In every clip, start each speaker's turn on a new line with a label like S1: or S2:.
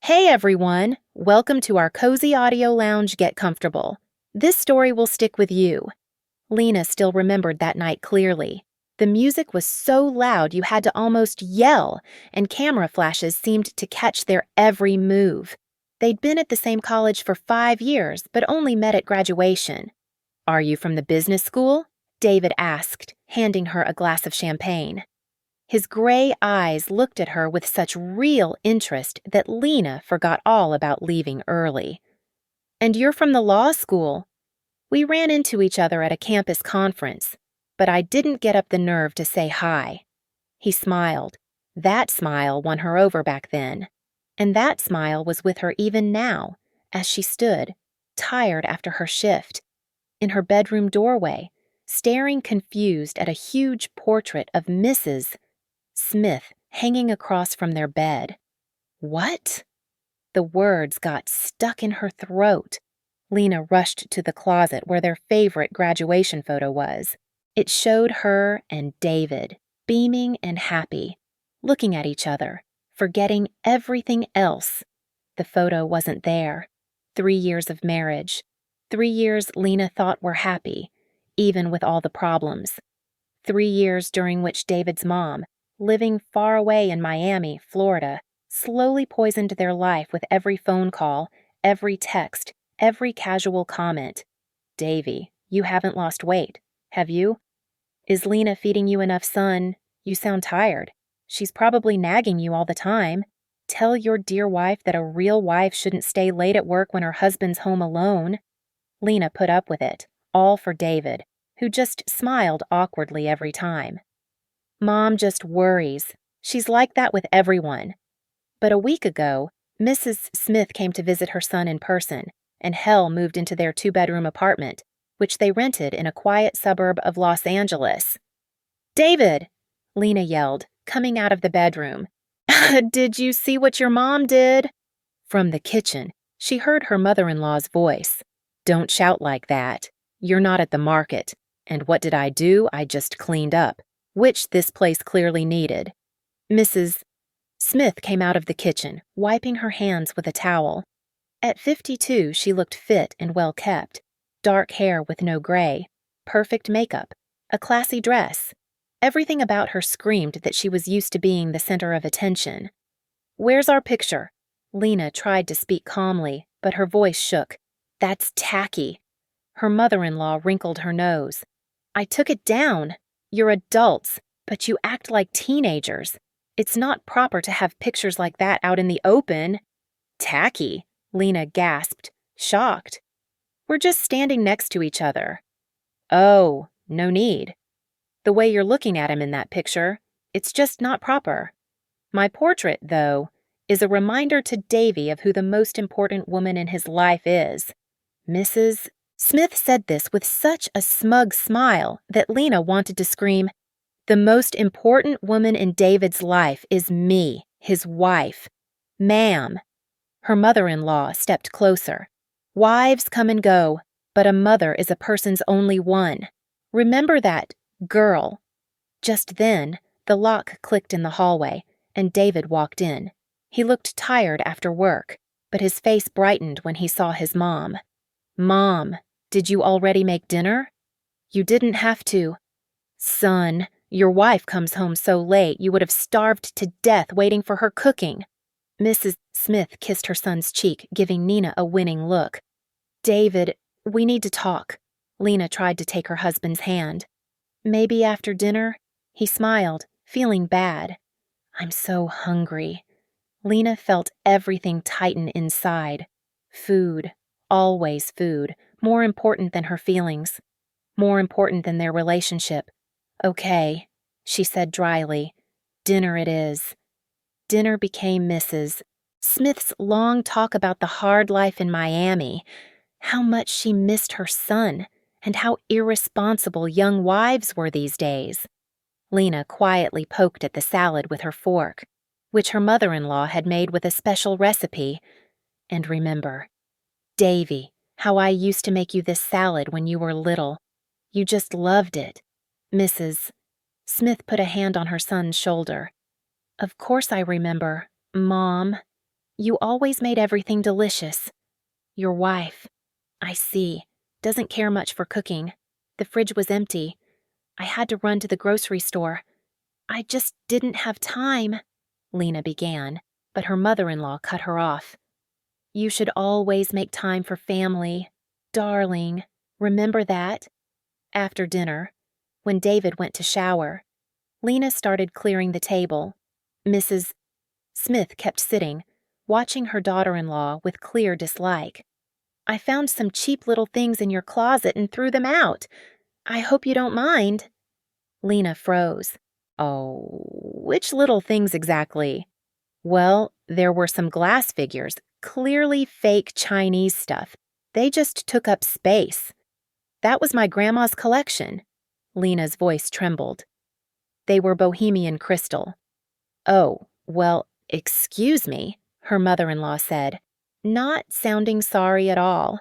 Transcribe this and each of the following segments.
S1: Hey everyone! Welcome to our cozy audio lounge. Get comfortable. This story will stick with you. Lena still remembered that night clearly. The music was so loud you had to almost yell, and camera flashes seemed to catch their every move. They'd been at the same college for 5 years, but only met at graduation. "Are you from the business school?" David asked, handing her a glass of champagne. His gray eyes looked at her with such real interest that Lena forgot all about leaving early. "And you're from the law school?" "We ran into each other at a campus conference, but I didn't get up the nerve to say hi." He smiled. That smile won her over back then. And that smile was with her even now, as she stood, tired after her shift, in her bedroom doorway, staring confused at a huge portrait of Mrs. Smith hanging across from their bed. What? The words got stuck in her throat. Lena rushed to the closet where their favorite graduation photo was. It showed her and David, beaming and happy, looking at each other, forgetting everything else. The photo wasn't there. 3 years of marriage. 3 years Lena thought were happy, even with all the problems. 3 years during which David's mom, living far away in Miami, Florida, slowly poisoned their life with every phone call, every text, every casual comment. "Davy, you haven't lost weight, have you? Is Lena feeding you enough sun? You sound tired. She's probably nagging you all the time. Tell your dear wife that a real wife shouldn't stay late at work when her husband's home alone." Lena put up with it, all for David, who just smiled awkwardly every time. "Mom just worries. She's like that with everyone." But a week ago, Mrs. Smith came to visit her son in person, and Hell moved into their 2-bedroom apartment, which they rented in a quiet suburb of Los Angeles. "David!" Lena yelled, coming out of the bedroom. "Did you see what your mom did?" From the kitchen, she heard her mother-in-law's voice. "Don't shout like that. You're not at the market. And what did I do? I just cleaned up, which this place clearly needed." Mrs. Smith came out of the kitchen, wiping her hands with a towel. At 52, she looked fit and well-kept. Dark hair with no gray, perfect makeup, a classy dress. Everything about her screamed that she was used to being the center of attention. "Where's our picture?" Lena tried to speak calmly, but her voice shook. "That's tacky." Her mother-in-law wrinkled her nose. "I took it down. You're adults, but you act like teenagers. It's not proper to have pictures like that out in the open." "Tacky?" Lena gasped, shocked. "We're just standing next to each other." "Oh, no need. The way you're looking at him in that picture, it's just not proper. My portrait, though, is a reminder to Davy of who the most important woman in his life is. Mrs. Smith said this with such a smug smile that Lena wanted to scream, "The most important woman in David's life is me, his wife. Ma'am." Her mother-in-law stepped closer. "Wives come and go, but a mother is a person's only one. Remember that, girl." Just then, the lock clicked in the hallway, and David walked in. He looked tired after work, but his face brightened when he saw his mom. "Mom, did you already make dinner?" "You didn't have to." "Son, your wife comes home so late you would have starved to death waiting for her cooking." Mrs. Smith kissed her son's cheek, giving Nina a winning look. "David, we need to talk." Lena tried to take her husband's hand. "Maybe after dinner?" He smiled, feeling bad. "I'm so hungry." Lena felt everything tighten inside. Food, always food, more important than her feelings, more important than their relationship. "Okay," she said dryly. "Dinner it is." Dinner became Mrs. Smith's long talk about the hard life in Miami, how much she missed her son, and how irresponsible young wives were these days. Lena quietly poked at the salad with her fork, which her mother-in-law had made with a special recipe. "And remember, Davy, how I used to make you this salad when you were little. You just loved it." Mrs. Smith put a hand on her son's shoulder. "Of course I remember, Mom." You always made everything delicious. Your wife, I see, doesn't care much for cooking. The fridge was empty. I had to run to the grocery store. I just didn't have time," Lena began, but her mother-in-law cut her off. "You should always make time for family. Darling, remember that?" After dinner, when David went to shower, Lena started clearing the table. Mrs. Smith kept sitting, watching her daughter-in-law with clear dislike. "I found some cheap little things in your closet and threw them out. I hope you don't mind." Lena froze. "Oh, which little things exactly?" "Well, there were some glass figures, clearly fake Chinese stuff. They just took up space. That was my grandma's collection." Lena's voice trembled. "They were Bohemian crystal." "Oh, well, excuse me," her mother-in-law said, not sounding sorry at all.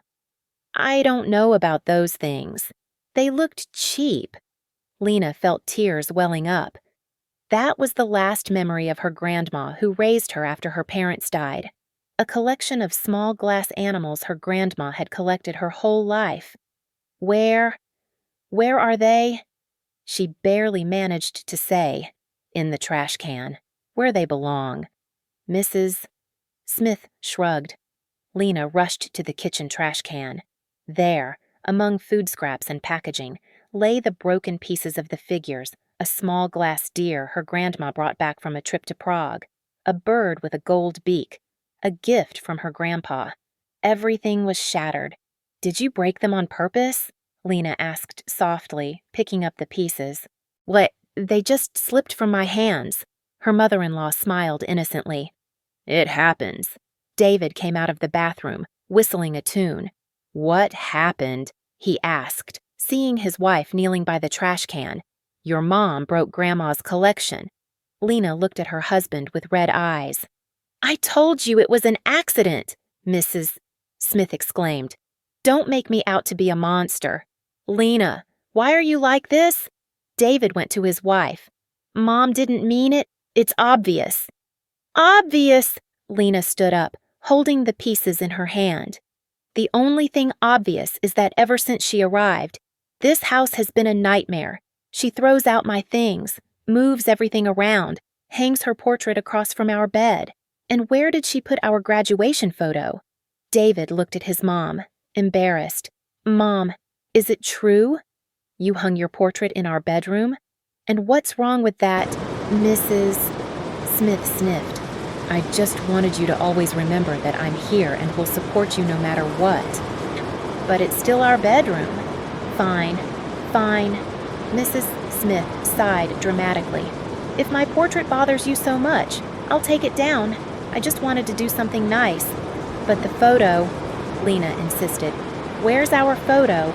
S1: "I don't know about those things. They looked cheap." Lena felt tears welling up. That was the last memory of her grandma who raised her after her parents died. A collection of small glass animals her grandma had collected her whole life. Where are they?" She barely managed to say, "In the trash can, where they belong." Mrs. Smith shrugged. Lena rushed to the kitchen trash can. There, among food scraps and packaging, lay the broken pieces of the figures, a small glass deer her grandma brought back from a trip to Prague, a bird with a gold beak, a gift from her grandpa. Everything was shattered. "Did you break them on purpose?" Lena asked softly, picking up the pieces. "What, they just slipped from my hands." Her mother-in-law smiled innocently. "It happens." David came out of the bathroom, whistling a tune. "What happened?" he asked, seeing his wife kneeling by the trash can. "Your mom broke Grandma's collection." Lena looked at her husband with red eyes. "I told you it was an accident," Mrs. Smith exclaimed. "Don't make me out to be a monster." "Lena, why are you like this?" David went to his wife. "Mom didn't mean it. It's obvious." "Obvious!" Lena stood up, holding the pieces in her hand. "The only thing obvious is that ever since she arrived, this house has been a nightmare. She throws out my things, moves everything around, hangs her portrait across from our bed. And where did she put our graduation photo?" David looked at his mom, embarrassed. "Mom, is it true? You hung your portrait in our bedroom? And what's wrong with that?" Mrs. Smith sniffed. "I just wanted you to always remember that I'm here and will support you no matter what." "But it's still our bedroom." Fine. Mrs. Smith sighed dramatically. "If my portrait bothers you so much, I'll take it down. I just wanted to do something nice." "But the photo," Lena insisted. "Where's our photo?"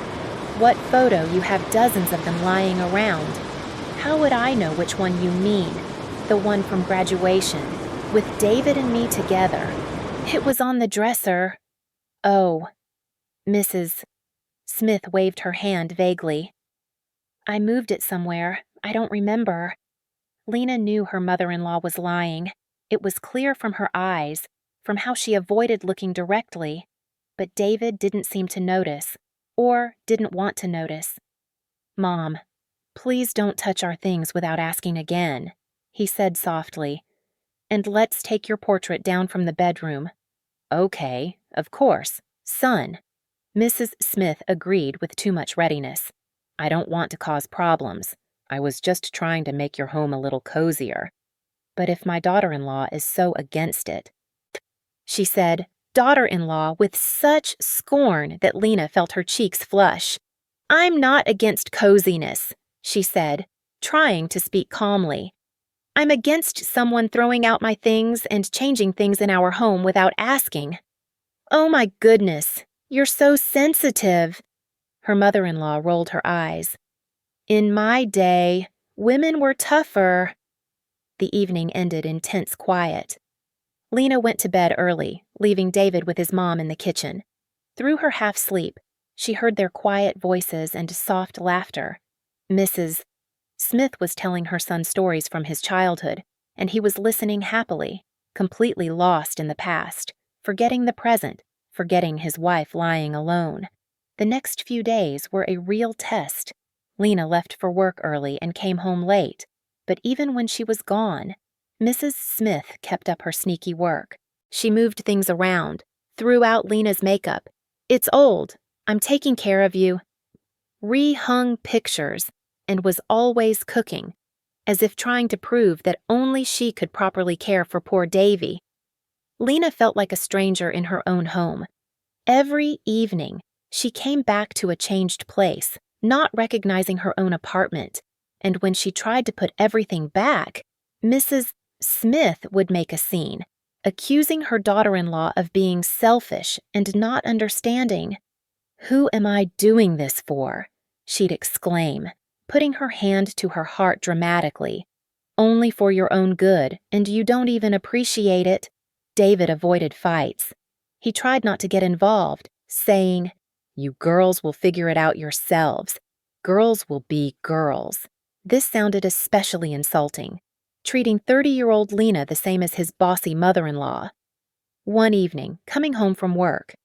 S1: "What photo? You have dozens of them lying around." "How would I know which one you mean?" "The one from graduation, with David and me together. It was on the dresser." "Oh." Mrs. Smith waved her hand vaguely. "I moved it somewhere. I don't remember." Lena knew her mother-in-law was lying. It was clear from her eyes, from how she avoided looking directly. But David didn't seem to notice, or didn't want to notice. "Mom, please don't touch our things without asking again," he said softly. "And let's take your portrait down from the bedroom." "Okay, of course, son." Mrs. Smith agreed with too much readiness. "I don't want to cause problems. I was just trying to make your home a little cozier. But if my daughter-in-law is so against it," she said, daughter-in-law with such scorn that Lena felt her cheeks flush. "I'm not against coziness," she said, trying to speak calmly. "I'm against someone throwing out my things and changing things in our home without asking." "Oh my goodness, you're so sensitive." Her mother-in-law rolled her eyes. "In my day, women were tougher." The evening ended in tense quiet. Lena went to bed early, leaving David with his mom in the kitchen. Through her half-sleep, she heard their quiet voices and soft laughter. Mrs. Smith was telling her son stories from his childhood, and he was listening happily. completely lost in the past, forgetting the present, forgetting his wife lying alone. The next few days were a real test. Lena left for work early and came home late, but even when she was gone, Mrs. Smith kept up her sneaky work. She moved things around, threw out Lena's makeup. "It's old. I'm taking care of you." Rehung pictures, and was always cooking, as if trying to prove that only she could properly care for poor Davy. Lena felt like a stranger in her own home. Every evening, she came back to a changed place, not recognizing her own apartment, and when she tried to put everything back, Mrs. Smith would make a scene, accusing her daughter-in-law of being selfish and not understanding. "Who am I doing this for?" she'd exclaim, putting her hand to her heart dramatically. "Only for your own good, and you don't even appreciate it." David avoided fights. He tried not to get involved, saying, "You girls will figure it out yourselves. Girls will be girls." This sounded especially insulting, treating 30-year-old Lena the same as his bossy mother-in-law. One evening, coming home from work,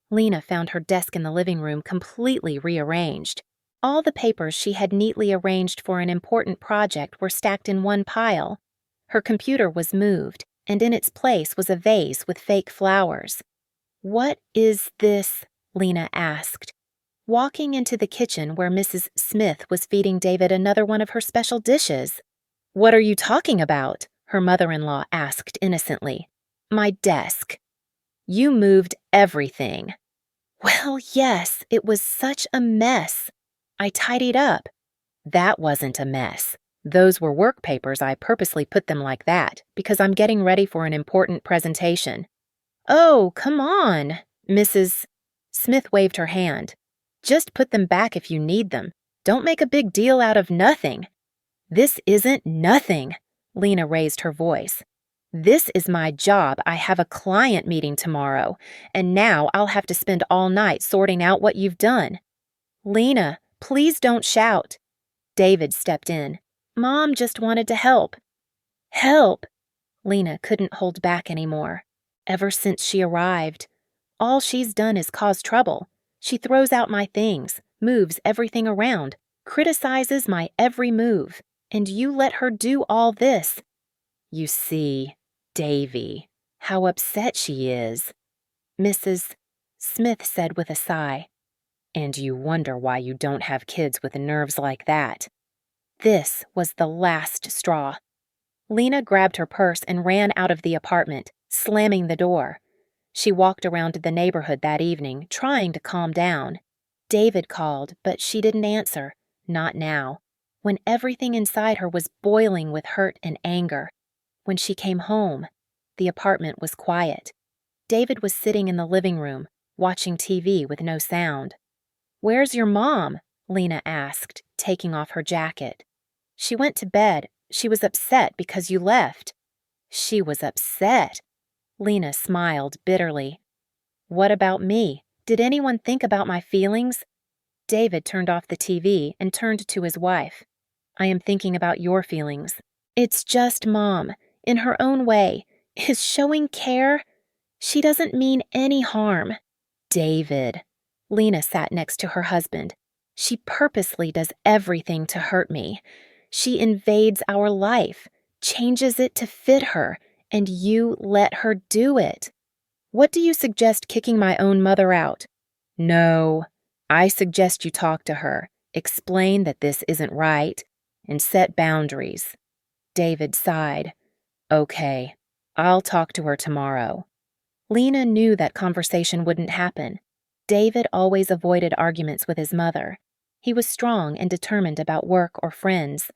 S1: Lena found her desk in the living room completely rearranged. All the papers she had neatly arranged for an important project were stacked in one pile. Her computer was moved, and in its place was a vase with fake flowers. "What is this?" Lena asked, walking into the kitchen where Mrs. Smith was feeding David another one of her special dishes. "What are you talking about?" her mother-in-law asked innocently. "My desk." "You moved everything." "Well, yes, it was such a mess. I tidied up." "That wasn't a mess. Those were work papers. I purposely put them like that because I'm getting ready for an important presentation." "Oh, come on." Mrs. Smith waved her hand. "Just put them back if you need them. Don't make a big deal out of nothing." "This isn't nothing." Lena raised her voice. "This is my job. I have a client meeting tomorrow, and now I'll have to spend all night sorting out what you've done." "Lena, please don't shout." David stepped in. "Mom just wanted to help." "Help?" Lena couldn't hold back anymore. Ever since she arrived, all she's done is cause trouble. She throws out my things, moves everything around, criticizes my every move, and you let her do all this. You see, Davy, how upset she is," Mrs. Smith said with a sigh. "And you wonder why you don't have kids with nerves like that." This was the last straw. Lena grabbed her purse and ran out of the apartment, slamming the door. She walked around the neighborhood that evening, trying to calm down. David called, but she didn't answer, not now, when everything inside her was boiling with hurt and anger. When she came home, the apartment was quiet. David was sitting in the living room, watching TV with no sound. "Where's your mom?" Lena asked, taking off her jacket. "She went to bed. She was upset because you left." "She was upset?" Lena smiled bitterly. "What about me? Did anyone think about my feelings?" David turned off the TV and turned to his wife. "I am thinking about your feelings. It's just Mom, in her own way, is showing care. She doesn't mean any harm." "David." Lena sat next to her husband. "She purposely does everything to hurt me. She invades our life, changes it to fit her, and you let her do it. What do you suggest kicking my own mother out?" "No, I suggest you talk to her, explain that this isn't right, and set boundaries." David sighed. "Okay, I'll talk to her tomorrow." Lena knew that conversation wouldn't happen. David always avoided arguments with his mother. He was strong and determined about work or friends.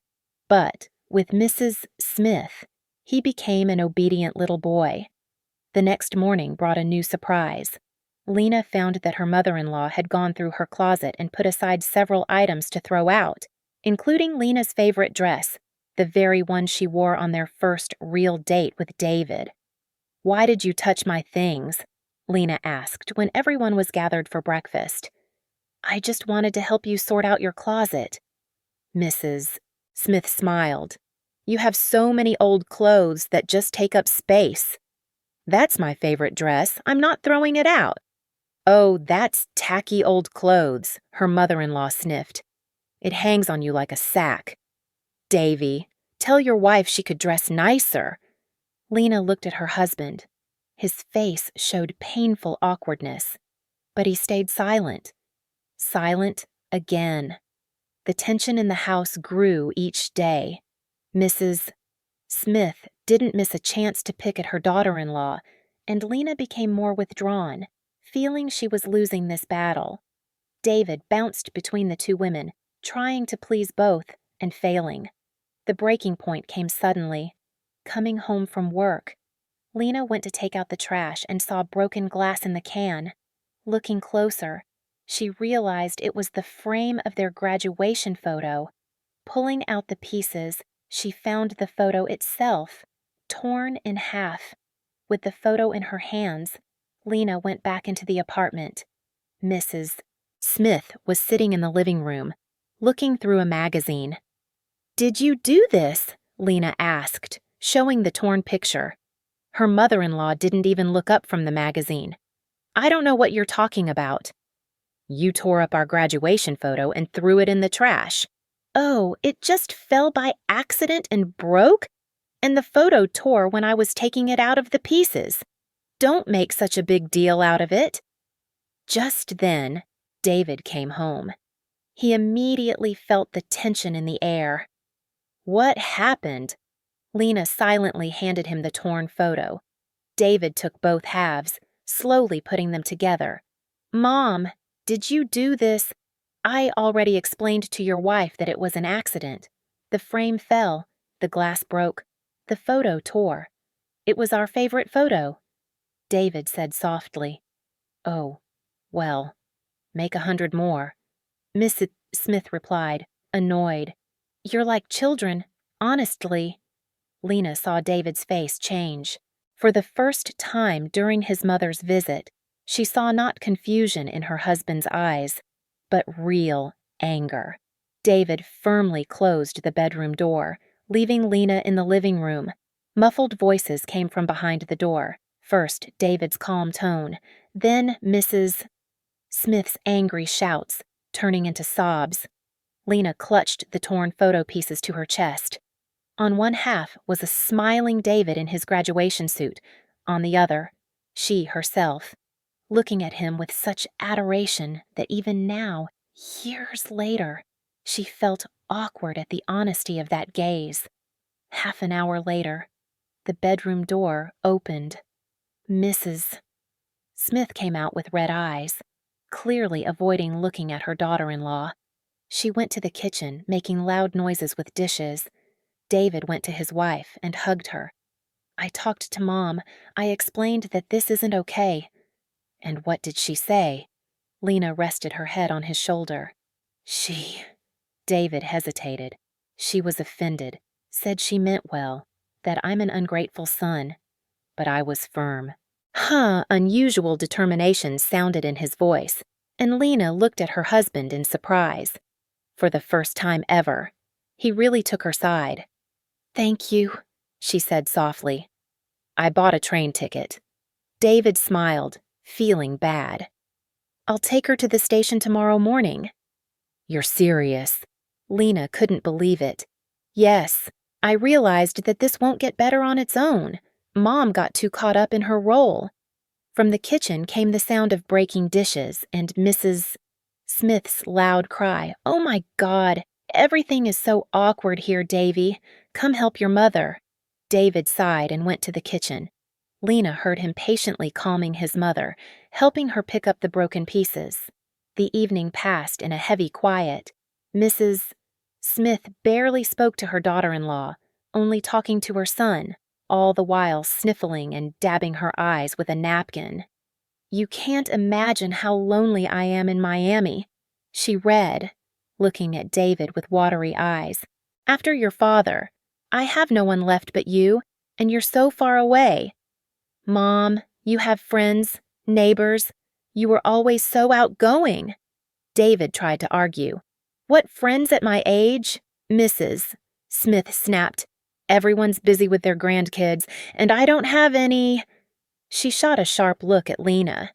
S1: But with Mrs. Smith, he became an obedient little boy. The next morning brought a new surprise. Lena found that her mother-in-law had gone through her closet and put aside several items to throw out, including Lena's favorite dress, the very one she wore on their first real date with David. "Why did you touch my things?" Lena asked when everyone was gathered for breakfast. "I just wanted to help you sort out your closet." Mrs. Smith smiled. "You have so many old clothes that just take up space." That's my favorite dress. I'm not throwing it out. Oh, that's tacky old clothes, her mother-in-law sniffed. It hangs on you like a sack. Davy, tell your wife she could dress nicer. Lena looked at her husband. His face showed painful awkwardness, but he stayed silent. Silent again. The tension in the house grew each day. Mrs. Smith didn't miss a chance to pick at her daughter-in-law, and Lena became more withdrawn, feeling she was losing this battle. David bounced between the two women, trying to please both and failing. The breaking point came suddenly. Coming home from work, Lena went to take out the trash and saw broken glass in the can. Looking closer, she realized it was the frame of their graduation photo. Pulling out the pieces, she found the photo itself, torn in half. With the photo in her hands, Lena went back into the apartment. Mrs. Smith was sitting in the living room, looking through a magazine. "Did you do this?" Lena asked, showing the torn picture. Her mother-in-law didn't even look up from the magazine. "I don't know what you're talking about." "You tore up our graduation photo and threw it in the trash." "Oh, it just fell by accident and broke? And the photo tore when I was taking it out of the pieces. Don't make such a big deal out of it." Just then, David came home. He immediately felt the tension in the air. "What happened?" Lena silently handed him the torn photo. David took both halves, slowly putting them together. "Mom, did you do this? I already explained to your wife that it was an accident. The frame fell, the glass broke, the photo tore. It was our favorite photo." David said softly, "Oh, well, make 100 more." Mrs. Smith replied, annoyed. "You're like children, honestly." Lena saw David's face change. For the first time during his mother's visit, she saw not confusion in her husband's eyes, but real anger. David firmly closed the bedroom door, leaving Lena in the living room. Muffled voices came from behind the door. First, David's calm tone, then Mrs. Smith's angry shouts, turning into sobs. Lena clutched the torn photo pieces to her chest. On one half was a smiling David in his graduation suit, on the other, she herself, looking at him with such adoration that even now, years later, she felt awkward at the honesty of that gaze. Half an hour later, the bedroom door opened. Mrs. Smith came out with red eyes, clearly avoiding looking at her daughter-in-law. She went to the kitchen, making loud noises with dishes. David went to his wife and hugged her. "I talked to Mom. I explained that this isn't okay." "And what did she say?" Lena rested her head on his shoulder. David hesitated. "She was offended, said she meant well, that I'm an ungrateful son." But I was firm. Unusual determination sounded in his voice, and Lena looked at her husband in surprise. For the first time ever, he really took her side. "Thank you," she said softly. "I bought a train ticket." David smiled, feeling bad. "I'll take her to the station tomorrow morning." "You're serious?" Lena couldn't believe it. "Yes, I realized that this won't get better on its own. Mom got too caught up in her role." From the kitchen came the sound of breaking dishes and Mrs. Smith's loud cry, "Oh my God, everything is so awkward here, Davy. Come help your mother." David sighed and went to the kitchen. Lena heard him patiently calming his mother, helping her pick up the broken pieces. The evening passed in a heavy quiet. Mrs. Smith barely spoke to her daughter-in-law, only talking to her son, all the while sniffling and dabbing her eyes with a napkin. "You can't imagine how lonely I am in Miami," she read, looking at David with watery eyes. "After your father, I have no one left but you, and you're so far away. Mom, you have friends, neighbors. You were always so outgoing." David tried to argue. "What friends at my age?" Mrs. Smith snapped. "Everyone's busy with their grandkids, and I don't have any." She shot a sharp look at Lena.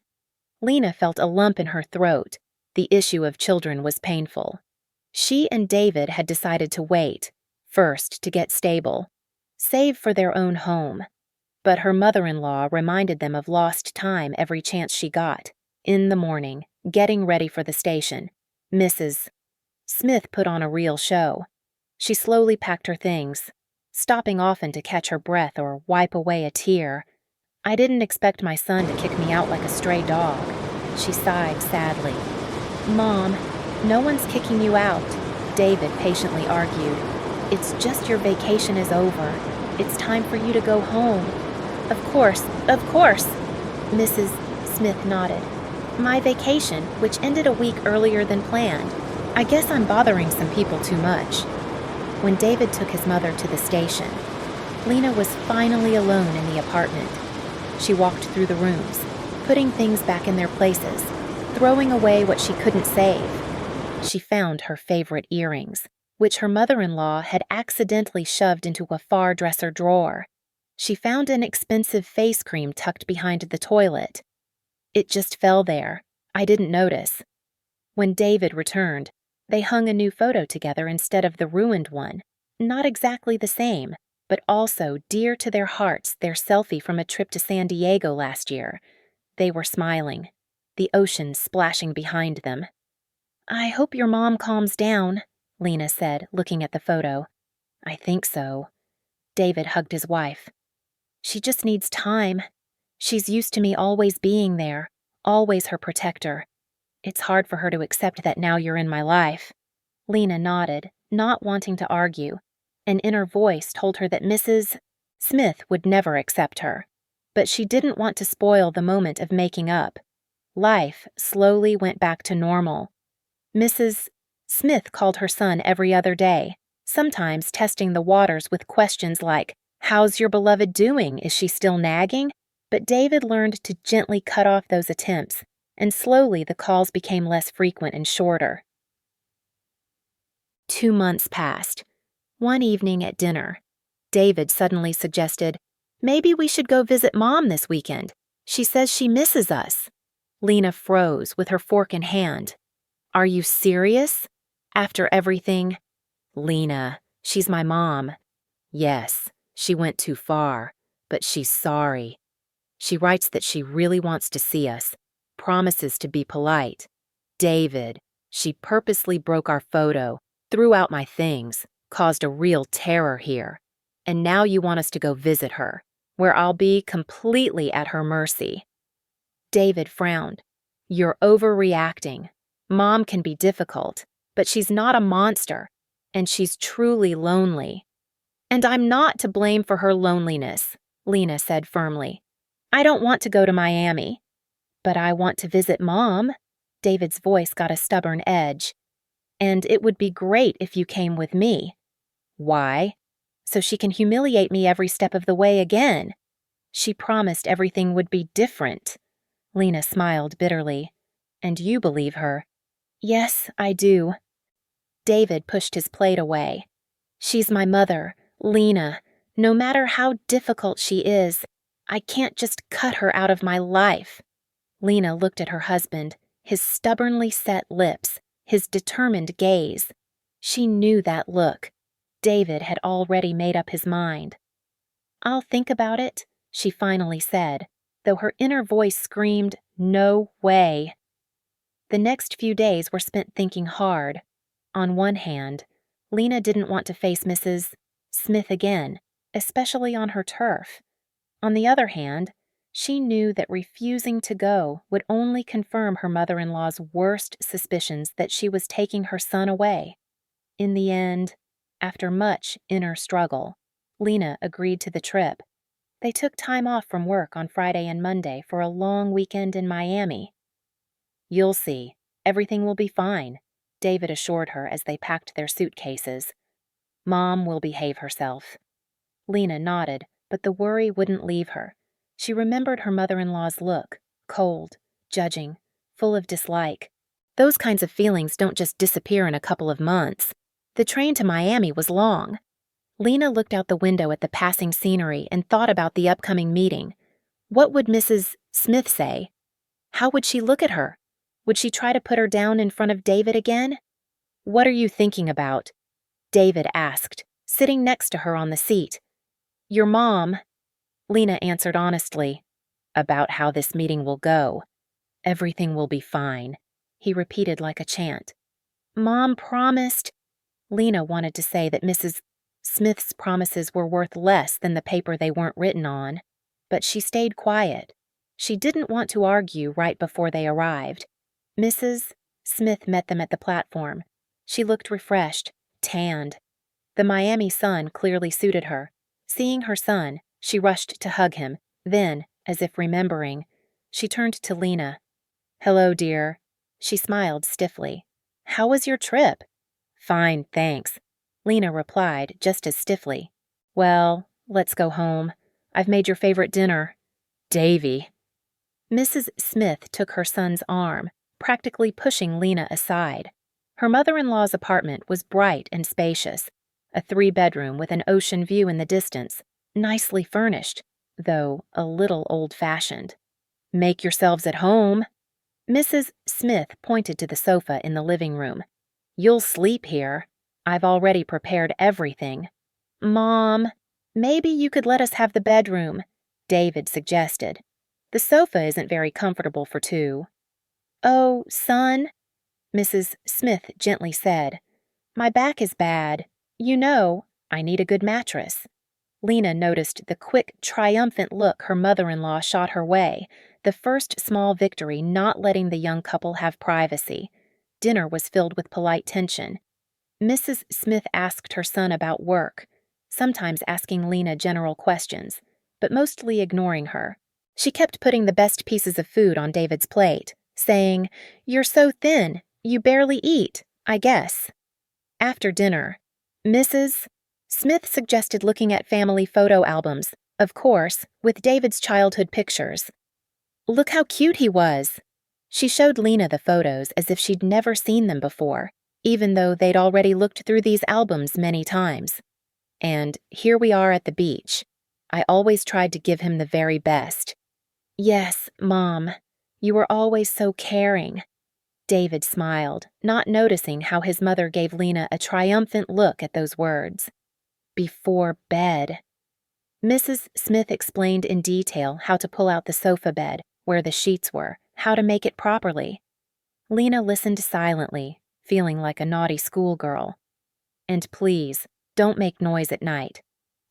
S1: Lena felt a lump in her throat. The issue of children was painful. She and David had decided to wait, first to get stable, save for their own home. But her mother-in-law reminded them of lost time every chance she got. In the morning, getting ready for the station, Mrs. Smith put on a real show. She slowly packed her things, stopping often to catch her breath or wipe away a tear. "I didn't expect my son to kick me out like a stray dog," she sighed sadly. "Mom, no one's kicking you out," David patiently argued. "It's just your vacation is over. It's time for you to go home." Of course, Mrs. Smith nodded. "My vacation, which ended a week earlier than planned. I guess I'm bothering some people too much." When David took his mother to the station, Lena was finally alone in the apartment. She walked through the rooms, putting things back in their places, throwing away what she couldn't save. She found her favorite earrings, which her mother-in-law had accidentally shoved into a far dresser drawer. She found an expensive face cream tucked behind the toilet. "It just fell there. I didn't notice." When David returned, they hung a new photo together instead of the ruined one. Not exactly the same, but also dear to their hearts, their selfie from a trip to San Diego last year. They were smiling, the ocean splashing behind them. "I hope your mom calms down," Lena said, looking at the photo. "I think so." David hugged his wife. "She just needs time. She's used to me always being there, always her protector. It's hard for her to accept that now you're in my life." Lena nodded, not wanting to argue. An inner voice told her that Mrs. Smith would never accept her. But she didn't want to spoil the moment of making up. Life slowly went back to normal. Mrs. Smith called her son every other day, sometimes testing the waters with questions like, "How's your beloved doing? Is she still nagging?" But David learned to gently cut off those attempts, and slowly the calls became less frequent and shorter. 2 months passed. One evening at dinner, David suddenly suggested, "Maybe we should go visit Mom this weekend. She says she misses us." Lena froze with her fork in hand. "Are you serious? After everything?" "Lena, she's my mom. Yes, she went too far, but she's sorry. She writes that she really wants to see us, promises to be polite. David, she purposely broke our photo, threw out my things, caused a real terror here. And now you want us to go visit her, where I'll be completely at her mercy." David frowned. "You're overreacting. Mom can be difficult, but she's not a monster, and she's truly lonely." "And I'm not to blame for her loneliness," Lena said firmly. "I don't want to go to Miami." "But I want to visit Mom." David's voice got a stubborn edge. "And it would be great if you came with me." "Why?" "So she can humiliate me every step of the way again." She promised everything would be different. Lena smiled bitterly. "And you believe her?" "Yes, I do." David pushed his plate away. "She's my mother, Lena. No matter how difficult she is, I can't just cut her out of my life." Lena looked at her husband, his stubbornly set lips, his determined gaze. She knew that look. David had already made up his mind. "I'll think about it," she finally said, though her inner voice screamed, "No way." The next few days were spent thinking hard. On one hand, Lena didn't want to face Mrs. Smith again, especially on her turf. On the other hand, she knew that refusing to go would only confirm her mother-in-law's worst suspicions that she was taking her son away. In the end, after much inner struggle, Lena agreed to the trip. They took time off from work on Friday and Monday for a long weekend in Miami. "You'll see, everything will be fine," David assured her as they packed their suitcases. "Mom will behave herself." Lena nodded, but the worry wouldn't leave her. She remembered her mother-in-law's look, cold, judging, full of dislike. Those kinds of feelings don't just disappear in a couple of months. The train to Miami was long. Lena looked out the window at the passing scenery and thought about the upcoming meeting. What would Mrs. Smith say? How would she look at her? Would she try to put her down in front of David again? What are you thinking about? David asked, sitting next to her on the seat. Your mom, Lena answered honestly, about how this meeting will go. Everything will be fine, he repeated like a chant. Mom promised. Lena wanted to say that Mrs. Smith's promises were worth less than the paper they weren't written on, but she stayed quiet. She didn't want to argue right before they arrived. Mrs. Smith met them at the platform. She looked refreshed, tanned. The Miami sun clearly suited her. Seeing her son, she rushed to hug him. Then, as if remembering, she turned to Lena. Hello, dear. She smiled stiffly. How was your trip? Fine, thanks. Lena replied just as stiffly. Well, let's go home. I've made your favorite dinner. Davy. Mrs. Smith took her son's arm, practically pushing Lena aside. Her mother-in-law's apartment was bright and spacious, a 3-bedroom with an ocean view in the distance, nicely furnished, though a little old-fashioned. Make yourselves at home. Mrs. Smith pointed to the sofa in the living room. You'll sleep here. I've already prepared everything. Mom, maybe you could let us have the bedroom, David suggested. The sofa isn't very comfortable for 2. Oh, son, Mrs. Smith gently said. My back is bad. You know, I need a good mattress. Lena noticed the quick, triumphant look her mother-in-law shot her way, the first small victory not letting the young couple have privacy. Dinner was filled with polite tension. Mrs. Smith asked her son about work, sometimes asking Lena general questions, but mostly ignoring her. She kept putting the best pieces of food on David's plate, saying, You're so thin, you barely eat, I guess. After dinner, Mrs. Smith suggested looking at family photo albums, of course, with David's childhood pictures. Look how cute he was. She showed Lena the photos as if she'd never seen them before, even though they'd already looked through these albums many times. And here we are at the beach. I always tried to give him the very best. Yes, Mom, you were always so caring. David smiled, not noticing how his mother gave Lena a triumphant look at those words. Before bed. Mrs. Smith explained in detail how to pull out the sofa bed, where the sheets were, how to make it properly. Lena listened silently, feeling like a naughty schoolgirl. And please, don't make noise at night.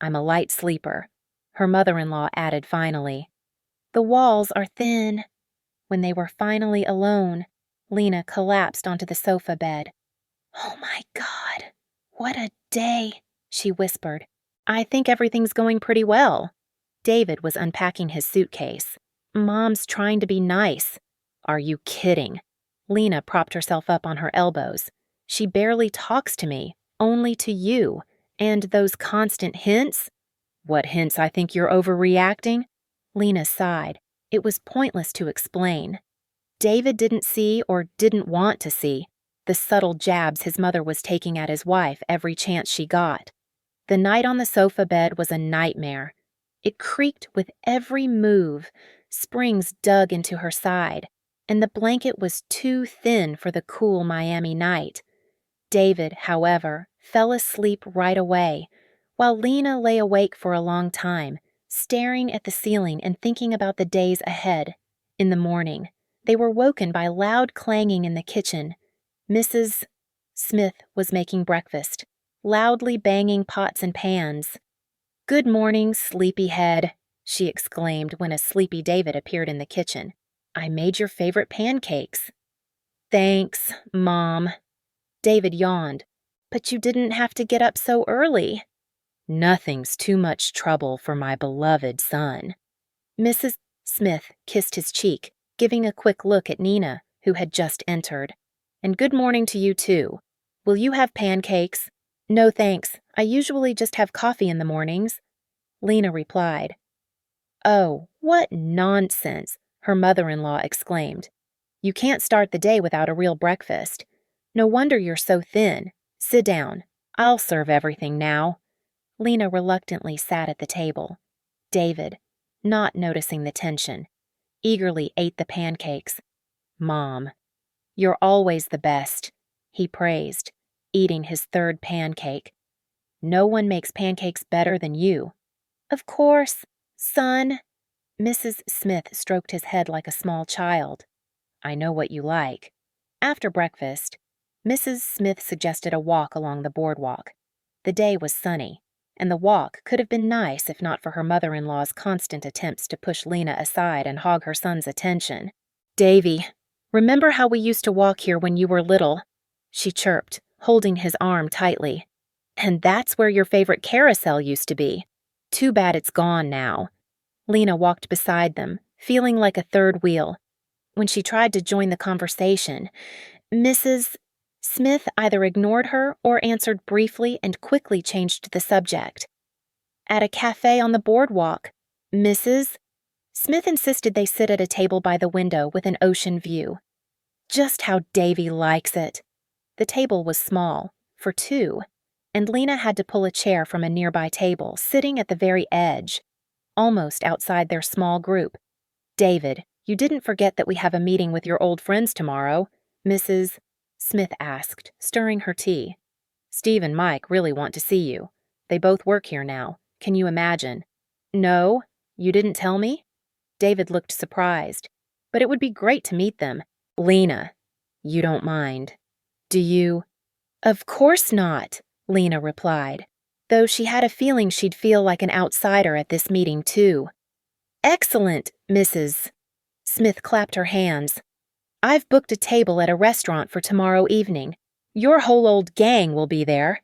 S1: I'm a light sleeper, her mother-in-law added finally. The walls are thin. When they were finally alone, Lena collapsed onto the sofa bed. Oh my God, what a day, she whispered. I think everything's going pretty well. David was unpacking his suitcase. Mom's trying to be nice. Are you kidding? Lena propped herself up on her elbows. She barely talks to me, only to you. And those constant hints? What hints? I think you're overreacting? Lena sighed. It was pointless to explain. David didn't see or didn't want to see the subtle jabs his mother was taking at his wife every chance she got. The night on the sofa bed was a nightmare. It creaked with every move, springs dug into her side, and the blanket was too thin for the cool Miami night. David, however, fell asleep right away, while Lena lay awake for a long time, staring at the ceiling and thinking about the days ahead. In the morning, they were woken by loud clanging in the kitchen. Mrs. Smith was making breakfast, loudly banging pots and pans. Good morning, sleepyhead, she exclaimed when a sleepy David appeared in the kitchen. I made your favorite pancakes. Thanks, Mom. David yawned. But you didn't have to get up so early. Nothing's too much trouble for my beloved son. Mrs. Smith kissed his cheek, giving a quick look at Nina, who had just entered. And good morning to you, too. Will you have pancakes? No, thanks. I usually just have coffee in the mornings. Lena replied. Oh, what nonsense, her mother-in-law exclaimed. You can't start the day without a real breakfast. No wonder you're so thin. Sit down. I'll serve everything now. Lena reluctantly sat at the table. David, not noticing the tension, eagerly ate the pancakes. "Mom, you're always the best," he praised, eating his third pancake. "No one makes pancakes better than you." "Of course, son." Mrs. Smith stroked his head like a small child. "I know what you like." After breakfast, Mrs. Smith suggested a walk along the boardwalk. The day was sunny, and the walk could have been nice if not for her mother-in-law's constant attempts to push Lena aside and hog her son's attention. "Davy, remember how we used to walk here when you were little?" she chirped, holding his arm tightly. "And that's where your favorite carousel used to be. Too bad it's gone now." Lena walked beside them, feeling like a third wheel. When she tried to join the conversation, Mrs. Smith either ignored her or answered briefly and quickly changed the subject. "At a cafe on the boardwalk, Mrs. Smith insisted they sit at a table by the window with an ocean view. Just how Davy likes it. The table was small, for two, and Lena had to pull a chair from a nearby table, sitting at the very edge, almost outside their small group. "David, you didn't forget that we have a meeting with your old friends tomorrow?" Mrs. Smith asked, stirring her tea. "Steve and Mike really want to see you. They both work here now. Can you imagine?" "No, you didn't tell me?" David looked surprised. "But it would be great to meet them." "Lena, you don't mind, do you?" "Of course not," Lena replied, though she had a feeling she'd feel like an outsider at this meeting too. "Excellent, Mrs. Smith clapped her hands. "I've booked a table at a restaurant for tomorrow evening. Your whole old gang will be there."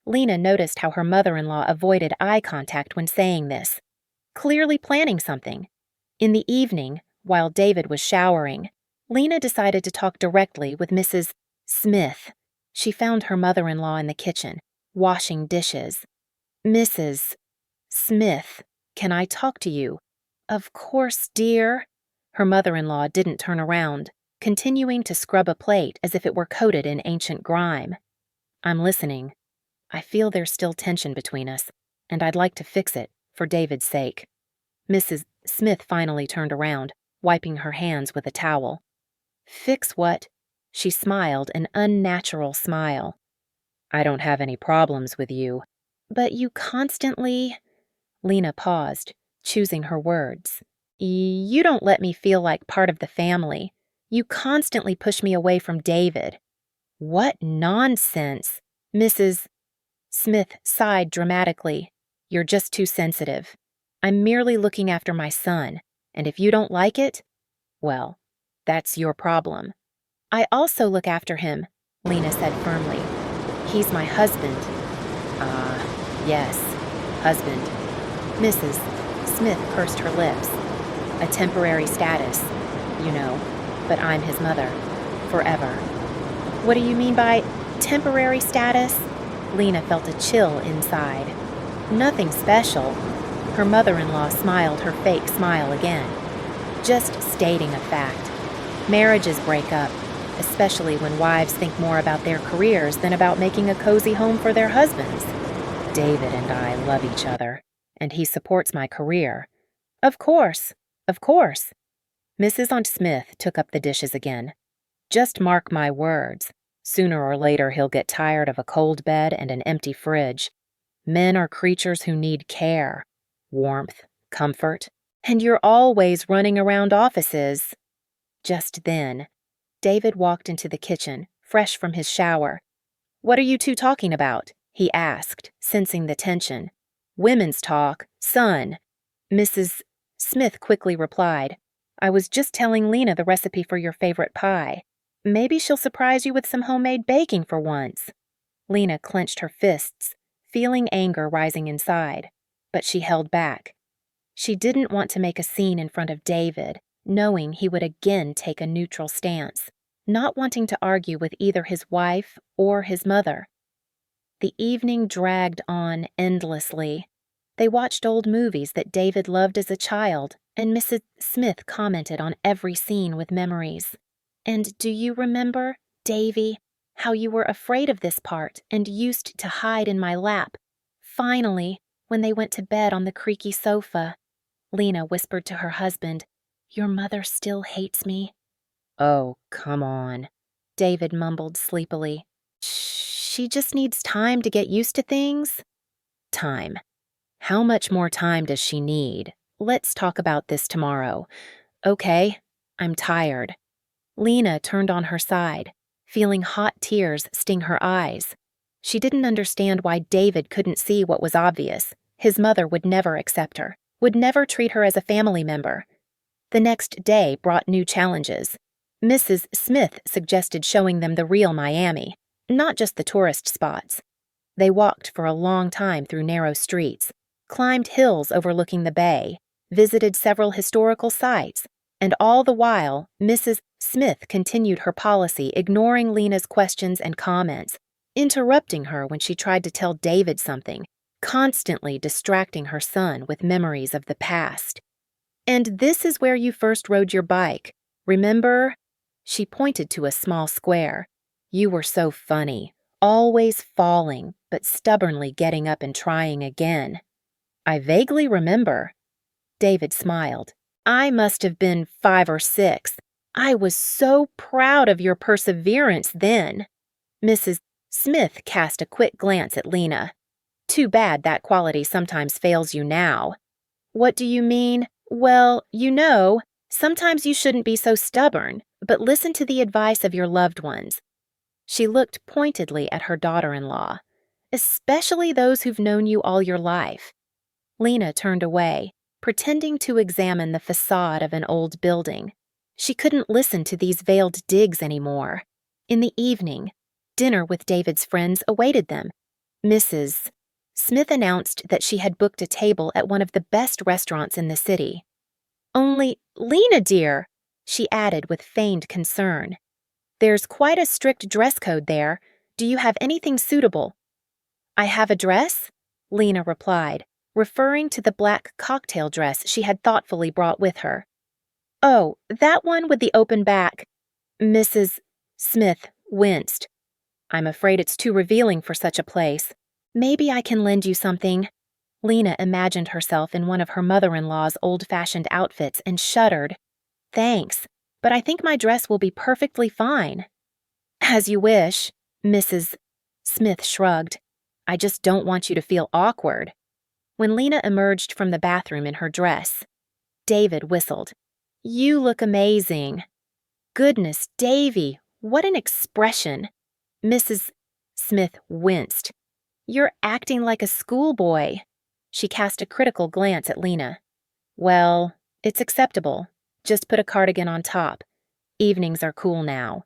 S1: Lena noticed how her mother-in-law avoided eye contact when saying this, clearly planning something. In the evening, while David was showering, Lena decided to talk directly with Mrs. Smith. She found her mother-in-law in the kitchen, washing dishes. "Mrs. Smith, can I talk to you?" "Of course, dear." Her mother-in-law didn't turn around, continuing to scrub a plate as if it were coated in ancient grime. "I'm listening. I feel there's still tension between us, and I'd like to fix it, for David's sake." Mrs. Smith finally turned around, wiping her hands with a towel. "Fix what?" She smiled an unnatural smile. "I don't have any problems with you." "But you constantly—" Lena paused, choosing her words. "You don't let me feel like part of the family. You constantly push me away from David." "What nonsense!" Mrs. Smith sighed dramatically. "You're just too sensitive. I'm merely looking after my son, and if you don't like it, well, that's your problem." "I also look after him," Lena said firmly. "He's my husband." "Ah, yes, husband." Mrs. Smith pursed her lips. "A temporary status, you know, but I'm his mother, forever." "What do you mean by temporary status?" Lena felt a chill inside. "Nothing special." Her mother-in-law smiled her fake smile again. "Just stating a fact. Marriages break up, especially when wives think more about their careers than about making a cozy home for their husbands. David and I love each other, and he supports my career." "Of course, of course." Mrs. Aunt Smith took up the dishes again. "Just mark my words. Sooner or later he'll get tired of a cold bed and an empty fridge. Men are creatures who need care, warmth, comfort, and you're always running around offices." Just then, David walked into the kitchen, fresh from his shower. "What are you two talking about?" he asked, sensing the tension. "Women's talk, son." Mrs. Smith quickly replied, "I was just telling Lena the recipe for your favorite pie. Maybe she'll surprise you with some homemade baking for once." Lena clenched her fists, feeling anger rising inside, but she held back. She didn't want to make a scene in front of David, knowing he would again take a neutral stance, not wanting to argue with either his wife or his mother. The evening dragged on endlessly. They watched old movies that David loved as a child, and Mrs. Smith commented on every scene with memories. "And do you remember, Davy, how you were afraid of this part and used to hide in my lap? Finally, when they went to bed on the creaky sofa." Lena whispered to her husband, "Your mother still hates me." "Oh, come on," David mumbled sleepily. "She just needs time to get used to things." Time. How much more time does she need? Let's talk about this tomorrow. Okay, I'm tired. Lena turned on her side, feeling hot tears sting her eyes. She didn't understand why David couldn't see what was obvious. His mother would never accept her, would never treat her as a family member. The next day brought new challenges. Mrs. Smith suggested showing them the real Miami, not just the tourist spots. They walked for a long time through narrow streets, climbed hills overlooking the bay, visited several historical sites, and all the while, Mrs. Smith continued her policy, ignoring Lena's questions and comments, interrupting her when she tried to tell David something, constantly distracting her son with memories of the past. "And this is where you first rode your bike. Remember?" She pointed to a small square. "You were so funny, always falling, but stubbornly getting up and trying again." "I vaguely remember." David smiled. "I must have been 5 or 6. I was so proud of your perseverance then." Mrs. Smith cast a quick glance at Lena. "Too bad that quality sometimes fails you now." "What do you mean?" "Well, sometimes you shouldn't be so stubborn, but listen to the advice of your loved ones." She looked pointedly at her daughter-in-law. "Especially those who've known you all your life." Lena turned away, pretending to examine the facade of an old building. She couldn't listen to these veiled digs anymore. In the evening, dinner with David's friends awaited them. Mrs. Smith announced that she had booked a table at one of the best restaurants in the city. "Only, Lena dear," she added with feigned concern, "there's quite a strict dress code there. Do you have anything suitable?" "I have a dress?" Lena replied, referring to the black cocktail dress she had thoughtfully brought with her. "Oh, that one with the open back." Mrs. Smith winced. "I'm afraid it's too revealing for such a place. Maybe I can lend you something." Lena imagined herself in one of her mother-in-law's old-fashioned outfits and shuddered. "Thanks, but I think my dress will be perfectly fine." "As you wish." Mrs. Smith shrugged. "I just don't want you to feel awkward." When Lena emerged from the bathroom in her dress, David whistled. "You look amazing." "Goodness, Davy, what an expression." Mrs. Smith winced. "You're acting like a schoolboy." She cast a critical glance at Lena. "Well, it's acceptable. Just put a cardigan on top. Evenings are cool now."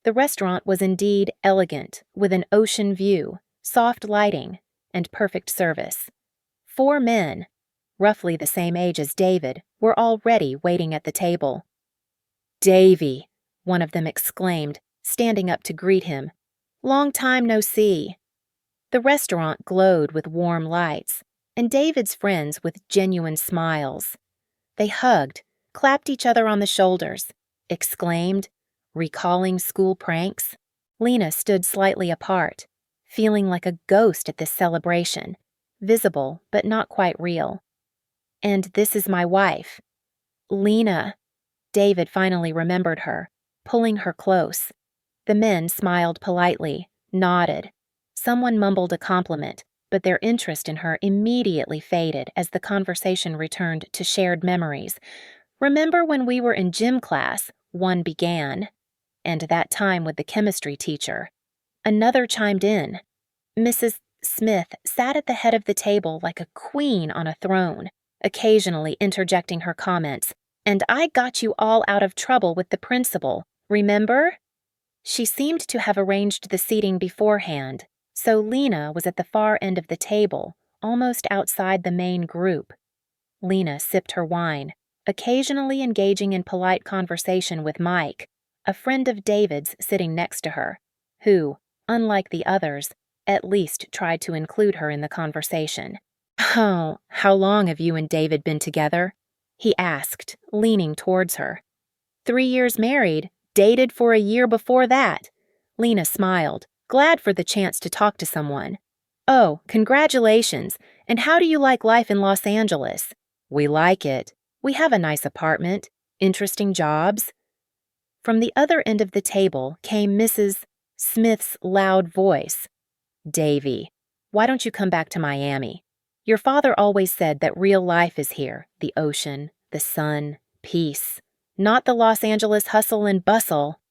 S1: The restaurant was indeed elegant, with an ocean view, soft lighting, and perfect service. 4 men, roughly the same age as David, were already waiting at the table. "Davy," one of them exclaimed, standing up to greet him. "Long time no see." The restaurant glowed with warm lights, and David's friends with genuine smiles. They hugged, clapped each other on the shoulders, exclaimed, recalling school pranks. Lena stood slightly apart, feeling like a ghost at this celebration, visible but not quite real. "And this is my wife." "Lena." David finally remembered her, pulling her close. The men smiled politely, nodded. Someone mumbled a compliment, but their interest in her immediately faded as the conversation returned to shared memories. "Remember when we were in gym class?" one began. "And that time with the chemistry teacher." Another chimed in. Mrs. Smith sat at the head of the table like a queen on a throne, occasionally interjecting her comments. "And I got you all out of trouble with the principal, remember?" She seemed to have arranged the seating beforehand, so Lena was at the far end of the table, almost outside the main group. Lena sipped her wine, occasionally engaging in polite conversation with Mike, a friend of David's sitting next to her, who, unlike the others, at least tried to include her in the conversation. "Oh, how long have you and David been together?" he asked, leaning towards her. 3 years married, dated for a year before that." Lena smiled, glad for the chance to talk to someone. "Oh, congratulations, and how do you like life in Los Angeles?" We like it. We have a nice apartment, interesting jobs. From the other end of the table came Mrs. Smith's loud voice. Davy, why don't you come back to Miami? Your father always said that real life is here, the ocean, the sun, peace, not the Los Angeles hustle and bustle.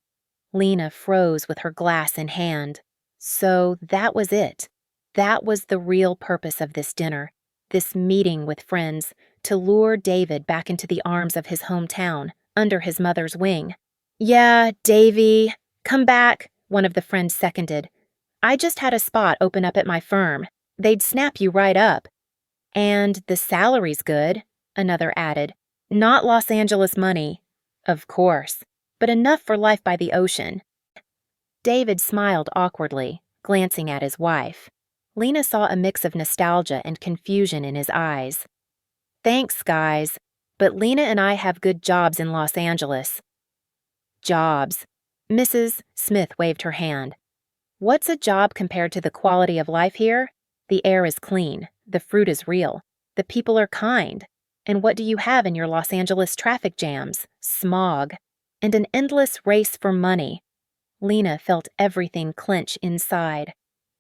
S1: Lena froze with her glass in hand. So that was it. That was the real purpose of this dinner, this meeting with friends, to lure David back into the arms of his hometown, under his mother's wing. Yeah, Davy, come back, one of the friends seconded. I just had a spot open up at my firm. They'd snap you right up. And the salary's good, another added. Not Los Angeles money, of course, but enough for life by the ocean. David smiled awkwardly, glancing at his wife. Lena saw a mix of nostalgia and confusion in his eyes. Thanks, guys, but Lena and I have good jobs in Los Angeles. Jobs. Mrs. Smith waved her hand. What's a job compared to the quality of life here? The air is clean, the fruit is real, the people are kind. And what do you have in your Los Angeles traffic jams? Smog. And an endless race for money. Lena felt everything clench inside.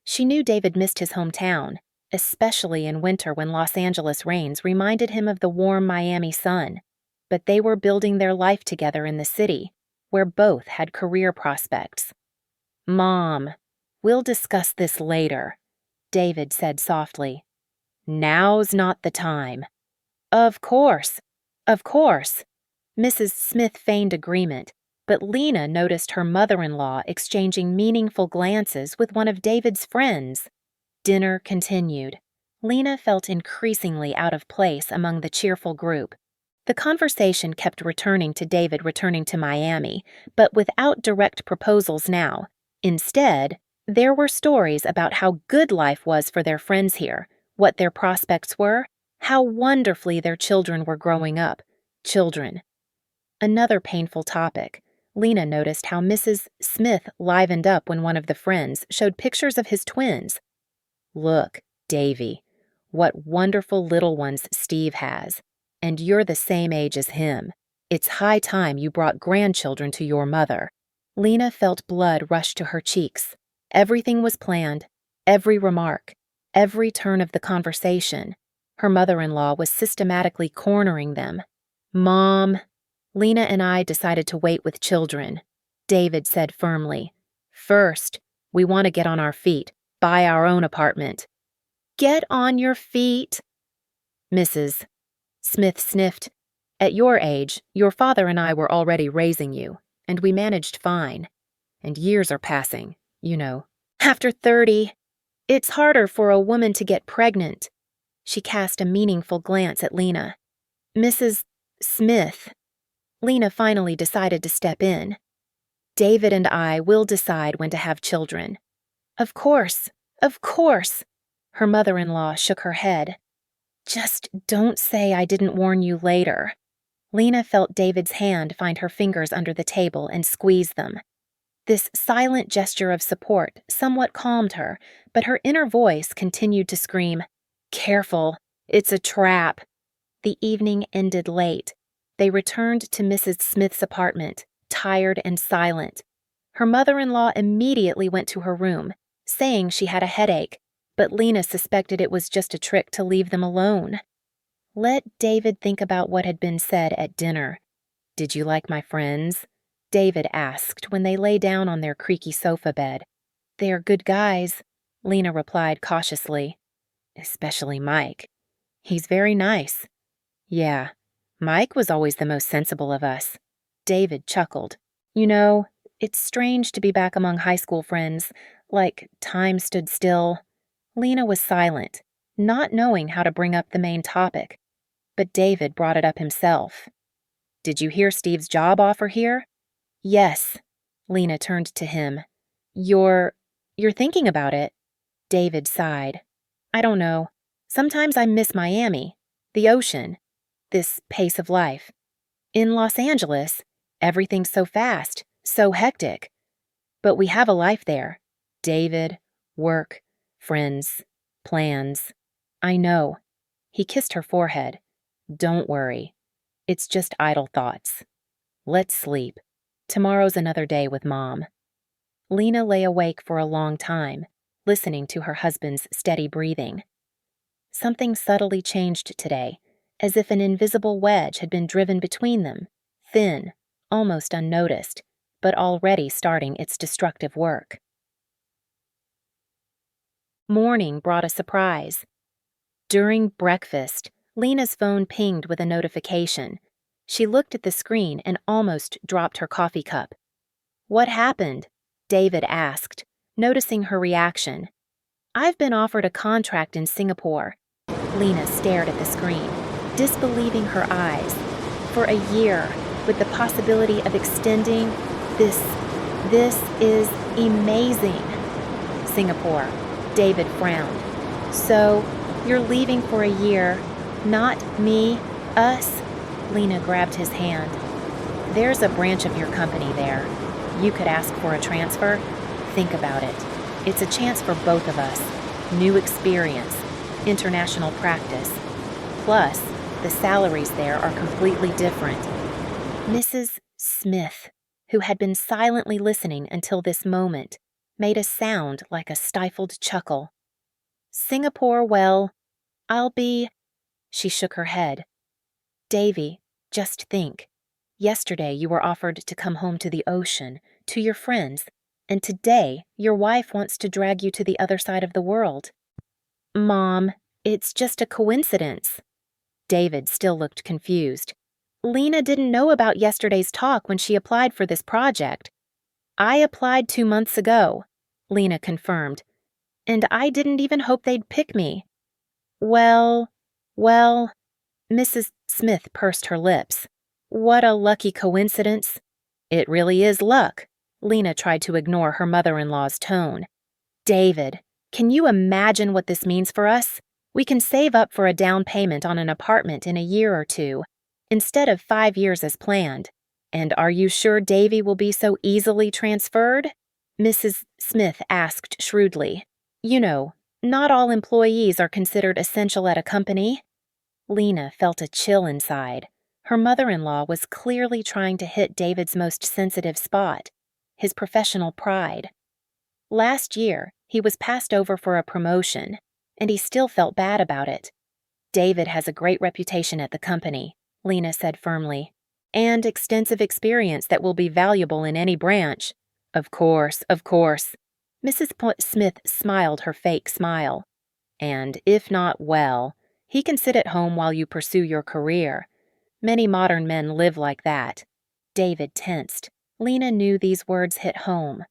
S1: She knew David missed his hometown, especially in winter when Los Angeles rains reminded him of the warm Miami sun. But they were building their life together in the city, where both had career prospects. Mom, we'll discuss this later, David said softly. Now's not the time. Of course, of course. Mrs. Smith feigned agreement, but Lena noticed her mother-in-law exchanging meaningful glances with one of David's friends. Dinner continued. Lena felt increasingly out of place among the cheerful group. The conversation kept returning to David returning to Miami, but without direct proposals now. Instead, there were stories about how good life was for their friends here, what their prospects were, how wonderfully their children were growing up. Children. Another painful topic. Lena noticed how Mrs. Smith livened up when one of the friends showed pictures of his twins. Look, Davy, what wonderful little ones Steve has. And you're the same age as him. It's high time you brought grandchildren to your mother. Lena felt blood rush to her cheeks. Everything was planned, every remark, every turn of the conversation. Her mother-in-law was systematically cornering them. Mom, Lena and I decided to wait with children, David said firmly. First, we want to get on our feet, buy our own apartment. Get on your feet, Mrs. Smith sniffed. At your age, your father and I were already raising you, and we managed fine. And years are passing, you know. After 30, it's harder for a woman to get pregnant. She cast a meaningful glance at Lena. Mrs. Smith. Lena finally decided to step in. David and I will decide when to have children. Of course, of course. Her mother-in-law shook her head. Just don't say I didn't warn you later. Lena felt David's hand find her fingers under the table and squeeze them. This silent gesture of support somewhat calmed her, but her inner voice continued to scream, Careful, it's a trap. The evening ended late. They returned to Mrs. Smith's apartment, tired and silent. Her mother-in-law immediately went to her room, saying she had a headache, but Lena suspected it was just a trick to leave them alone. Let David think about what had been said at dinner. Did you like my friends? David asked when they lay down on their creaky sofa bed. They are good guys, Lena replied cautiously. Especially Mike. He's very nice. Yeah, Mike was always the most sensible of us. David chuckled. You know, it's strange to be back among high school friends, like time stood still. Lena was silent, not knowing how to bring up the main topic. But David brought it up himself. Did you hear Steve's job offer here? Yes. Lena turned to him. You're thinking about it? David sighed. I don't know. Sometimes I miss Miami, the ocean, this pace of life. In Los Angeles, everything's so fast, so hectic. But we have a life there. David, work, friends, plans. I know. He kissed her forehead. Don't worry. It's just idle thoughts. Let's sleep. Tomorrow's another day with Mom. Lena lay awake for a long time, listening to her husband's steady breathing. Something subtly changed today, as if an invisible wedge had been driven between them, thin, almost unnoticed, but already starting its destructive work. Morning brought a surprise. During breakfast, Lena's phone pinged with a notification. She looked at the screen and almost dropped her coffee cup. "What happened?" David asked, noticing her reaction. "I've been offered a contract in Singapore." Lena stared at the screen, disbelieving her eyes. "For a year, with the possibility of extending. This is amazing." "Singapore," David frowned. "So, you're leaving for a year. Not me, us." Lena grabbed his hand. "There's a branch of your company there. You could ask for a transfer. Think about it. It's a chance for both of us. New experience, international practice. Plus, the salaries there are completely different." Mrs. Smith, who had been silently listening until this moment, made a sound like a stifled chuckle. "Singapore, well, I'll be—" She shook her head. "Davy, just think. Yesterday you were offered to come home to the ocean, to your friends, and today your wife wants to drag you to the other side of the world." "Mom, it's just a coincidence." David still looked confused. "Lena didn't know about yesterday's talk when she applied for this project." "I applied 2 months ago," Lena confirmed. "And I didn't even hope they'd pick me." Well, Mrs. Smith pursed her lips. "What a lucky coincidence." "It really is luck." Lena tried to ignore her mother-in-law's tone. "David, can you imagine what this means for us? We can save up for a down payment on an apartment in a year or two, instead of 5 years as planned. And are you sure Davy will be so easily transferred?" Mrs. Smith asked shrewdly. "You know, not all employees are considered essential at a company." Lena felt a chill inside. Her mother-in-law was clearly trying to hit David's most sensitive spot, his professional pride. Last year, he was passed over for a promotion, and he still felt bad about it. "David has a great reputation at the company," Lena said firmly, "and extensive experience that will be valuable in any branch." Of course. Mrs. Smith smiled her fake smile. "And if not well, he can sit at home while you pursue your career. Many modern men live like that." David tensed. Lena knew these words hit home.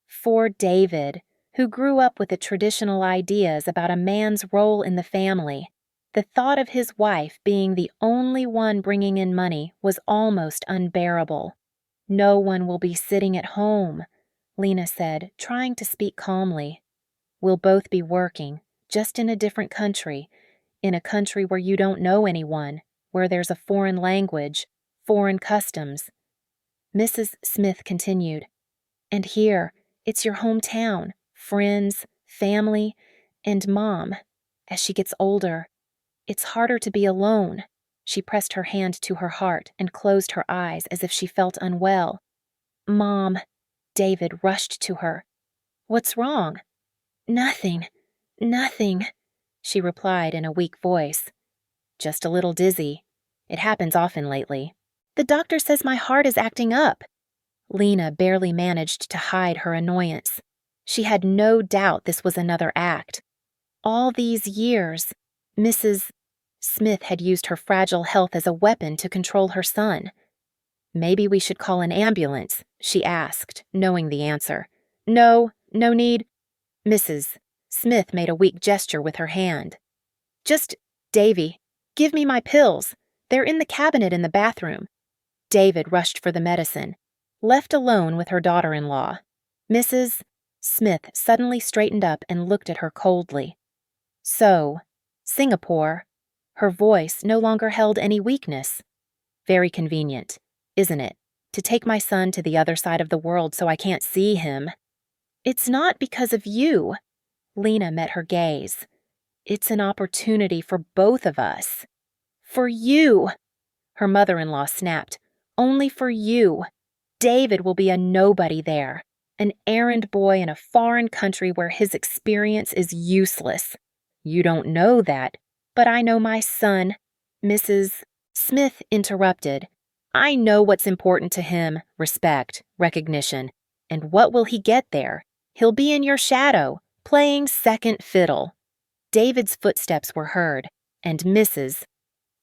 S1: For David, who grew up with the traditional ideas about a man's role in the family, the thought of his wife being the only one bringing in money was almost unbearable. "No one will be sitting at home," Lena said, trying to speak calmly. "We'll both be working, just in a different country, in a country where you don't know anyone, where there's a foreign language, foreign customs." Mrs. Smith continued, "And here, it's your hometown, friends, family, and Mom. As she gets older, it's harder to be alone." She pressed her hand to her heart and closed her eyes as if she felt unwell. "Mom," David rushed to her. "What's wrong?" Nothing," she replied in a weak voice. "Just a little dizzy. It happens often lately." "The doctor says my heart is acting up." Lena barely managed to hide her annoyance. She had no doubt this was another act. All these years, Mrs. Smith had used her fragile health as a weapon to control her son. "Maybe we should call an ambulance," she asked, knowing the answer. No need." Mrs. Smith made a weak gesture with her hand. "Just, Davy, give me my pills. They're in the cabinet in the bathroom." David rushed for the medicine, left alone with her daughter-in-law. Mrs. Smith suddenly straightened up and looked at her coldly. "So, Singapore." Her voice no longer held any weakness. "Very convenient, isn't it, to take my son to the other side of the world so I can't see him?" "It's not because of you." Lena met her gaze. "It's an opportunity for both of us." For you. Her mother-in-law snapped. Only for you. David will be a nobody there, an errand boy in a foreign country where his experience is useless. You don't know that, but I know my son. Mrs. Smith interrupted. I know what's important to him, respect, recognition. And what will he get there? He'll be in your shadow, playing second fiddle. David's footsteps were heard, and Mrs.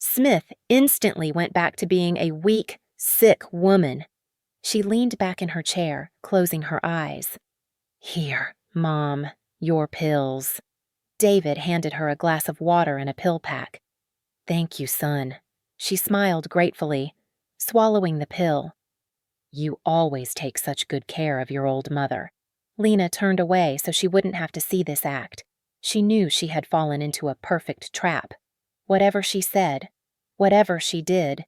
S1: Smith instantly went back to being a weak, sick woman. She leaned back in her chair, closing her eyes. Here, Mom, your pills. David handed her a glass of water and a pill pack. Thank you, son. She smiled gratefully, swallowing the pill. You always take such good care of your old mother. Lena turned away so she wouldn't have to see this act. She knew she had fallen into a perfect trap. Whatever she said, whatever she did,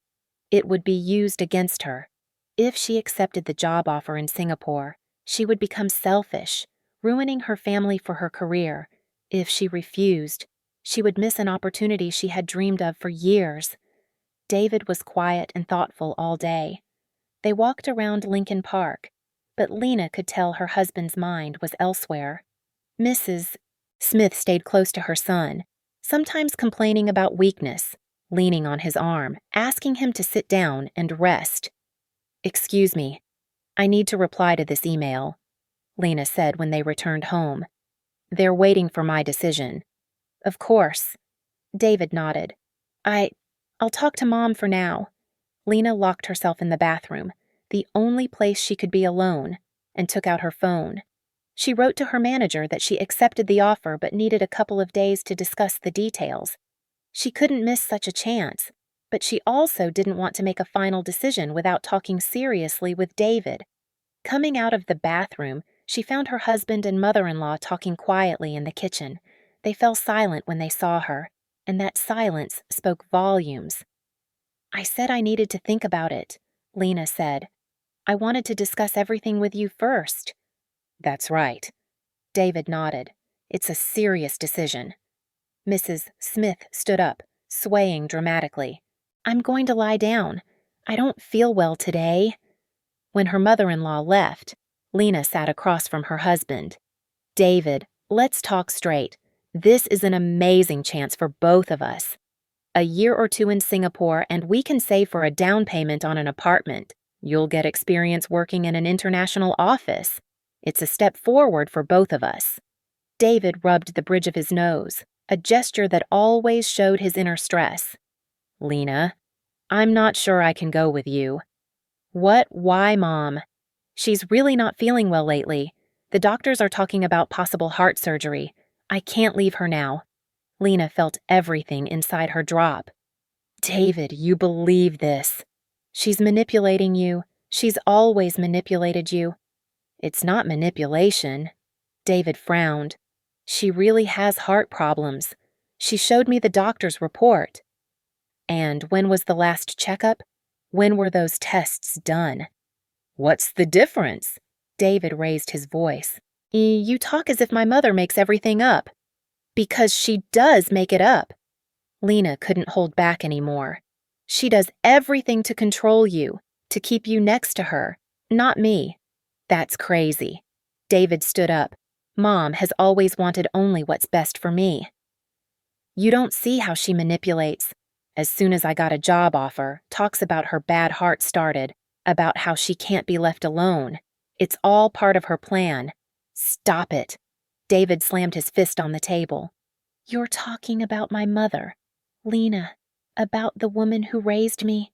S1: it would be used against her. If she accepted the job offer in Singapore, she would become selfish, ruining her family for her career. If she refused, she would miss an opportunity she had dreamed of for years. David was quiet and thoughtful all day. They walked around Lincoln Park, but Lena could tell her husband's mind was elsewhere. Mrs. Smith stayed close to her son, sometimes complaining about weakness, leaning on his arm, asking him to sit down and rest. Excuse me, I need to reply to this email, Lena said when they returned home. They're waiting for my decision. Of course. David nodded. I'll talk to Mom for now. Lena locked herself in the bathroom, the only place she could be alone, and took out her phone. She wrote to her manager that she accepted the offer but needed a couple of days to discuss the details. She couldn't miss such a chance, but she also didn't want to make a final decision without talking seriously with David. Coming out of the bathroom, she found her husband and mother-in-law talking quietly in the kitchen. They fell silent when they saw her, and that silence spoke volumes. I said I needed to think about it, Lena said. I wanted to discuss everything with you first. That's right. David nodded. It's a serious decision. Mrs. Smith stood up, swaying dramatically. I'm going to lie down. I don't feel well today. When her mother-in-law left, Lena sat across from her husband. David, let's talk straight. This is an amazing chance for both of us. A year or two in Singapore and we can save for a down payment on an apartment. You'll get experience working in an international office. It's a step forward for both of us. David rubbed the bridge of his nose, a gesture that always showed his inner stress. Lena, I'm not sure I can go with you. What? Why, Mom? She's really not feeling well lately. The doctors are talking about possible heart surgery. I can't leave her now. Lena felt everything inside her drop. David, you believe this. She's manipulating you. She's always manipulated you. It's not manipulation. David frowned. She really has heart problems. She showed me the doctor's report. And when was the last checkup? When were those tests done? What's the difference? David raised his voice. You talk as if my mother makes everything up. Because she does make it up. Lena couldn't hold back anymore. She does everything to control you, to keep you next to her, not me. That's crazy. David stood up. Mom has always wanted only what's best for me. You don't see how she manipulates. As soon as I got a job offer, talks about her bad heart started, about how she can't be left alone. It's all part of her plan. Stop it. David slammed his fist on the table. You're talking about my mother, Lena, about the woman who raised me.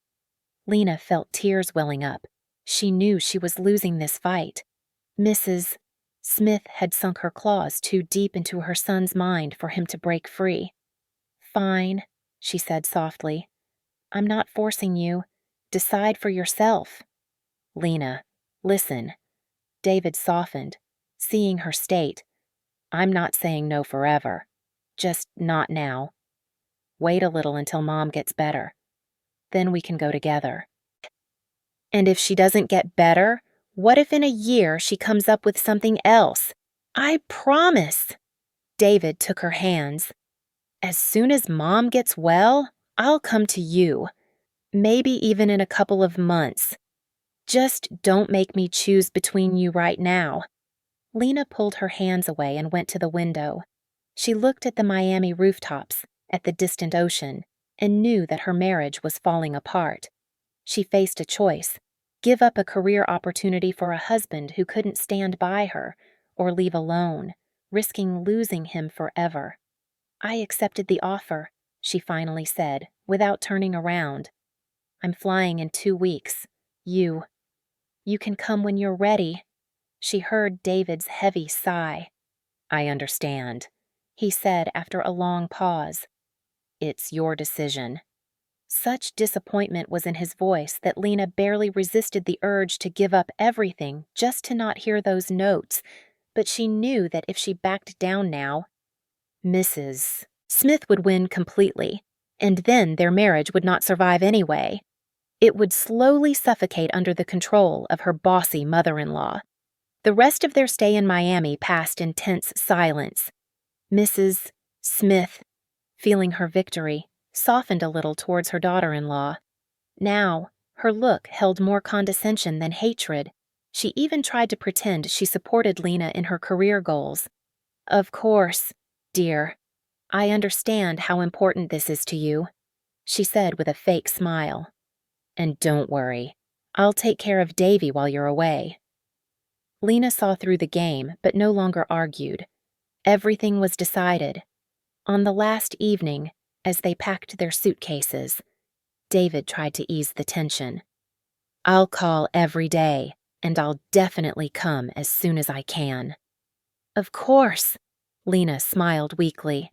S1: Lena felt tears welling up. She knew she was losing this fight. Mrs. Smith had sunk her claws too deep into her son's mind for him to break free. Fine, she said softly. I'm not forcing you. Decide for yourself. Lena, listen. David softened, seeing her state. I'm not saying no forever. Just not now. Wait a little until Mom gets better. Then we can go together. And if she doesn't get better, what if in a year she comes up with something else? I promise. David took her hands. As soon as Mom gets well, I'll come to you, maybe even in a couple of months. Just don't make me choose between you right now." Lena pulled her hands away and went to the window. She looked at the Miami rooftops, at the distant ocean, and knew that her marriage was falling apart. She faced a choice: give up a career opportunity for a husband who couldn't stand by her, or leave alone, risking losing him forever. "I accepted the offer," she finally said, without turning around. "I'm flying in 2 weeks. You can come when you're ready." She heard David's heavy sigh. "I understand," he said after a long pause. "It's your decision." Such disappointment was in his voice that Lena barely resisted the urge to give up everything just to not hear those notes, but she knew that if she backed down now, Mrs. Smith would win completely, and then their marriage would not survive anyway. It would slowly suffocate under the control of her bossy mother-in-law. The rest of their stay in Miami passed in tense silence. Mrs. Smith, feeling her victory, softened a little towards her daughter-in-law. Now, her look held more condescension than hatred. She even tried to pretend she supported Lena in her career goals. "Of course, dear. I understand how important this is to you," she said with a fake smile. "And don't worry, I'll take care of Davy while you're away." Lena saw through the game, but no longer argued. Everything was decided. On the last evening, as they packed their suitcases, David tried to ease the tension. "I'll call every day, and I'll definitely come as soon as I can." "Of course," Lena smiled weakly.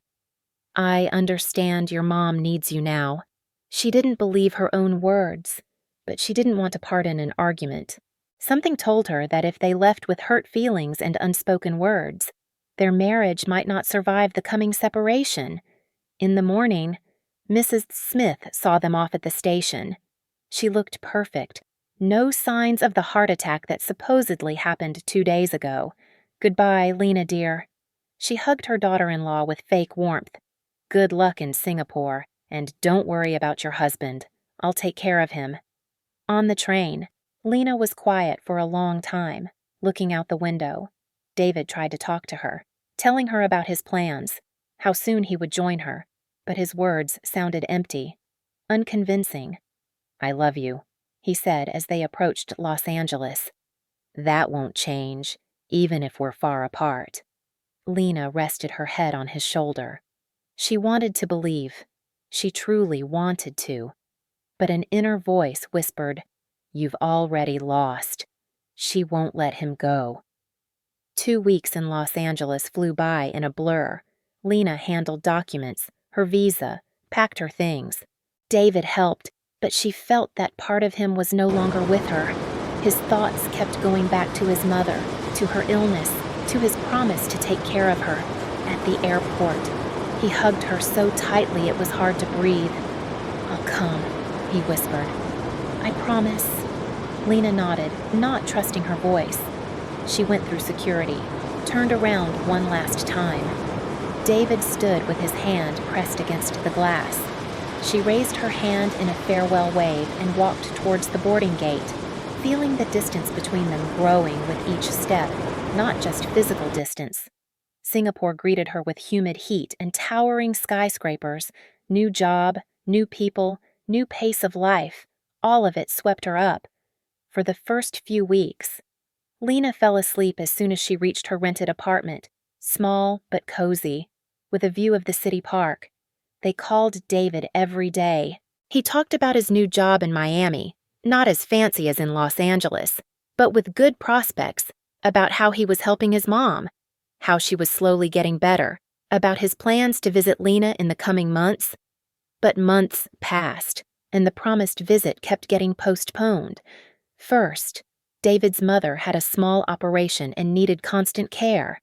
S1: "I understand your mom needs you now." She didn't believe her own words, but she didn't want to pardon an argument. Something told her that if they left with hurt feelings and unspoken words, their marriage might not survive the coming separation. In the morning, Mrs. Smith saw them off at the station. She looked perfect. No signs of the heart attack that supposedly happened 2 days ago. "Goodbye, Lena dear." She hugged her daughter-in-law with fake warmth. "Good luck in Singapore, and don't worry about your husband. I'll take care of him." On the train, Lena was quiet for a long time, looking out the window. David tried to talk to her, telling her about his plans, how soon he would join her, but his words sounded empty, unconvincing. "I love you," he said as they approached Los Angeles. "That won't change, even if we're far apart." Lena rested her head on his shoulder. She wanted to believe. She truly wanted to. But an inner voice whispered, "You've already lost. She won't let him go." 2 weeks in Los Angeles flew by in a blur. Lena handled documents, her visa, packed her things. David helped, but she felt that part of him was no longer with her. His thoughts kept going back to his mother, to her illness, to his promise to take care of her. At the airport, he hugged her so tightly it was hard to breathe. "I'll come," he whispered. "I promise." Lena nodded, not trusting her voice. She went through security, turned around one last time. David stood with his hand pressed against the glass. She raised her hand in a farewell wave and walked towards the boarding gate, feeling the distance between them growing with each step, not just physical distance. Singapore greeted her with humid heat and towering skyscrapers, new job, new people, new pace of life. All of it swept her up. For the first few weeks, Lena fell asleep as soon as she reached her rented apartment, small but cozy, with a view of the city park. They called David every day. He talked about his new job in Miami, not as fancy as in Los Angeles, but with good prospects, about how he was helping his mom, how she was slowly getting better, about his plans to visit Lena in the coming months. But months passed, and the promised visit kept getting postponed. First, David's mother had a small operation and needed constant care.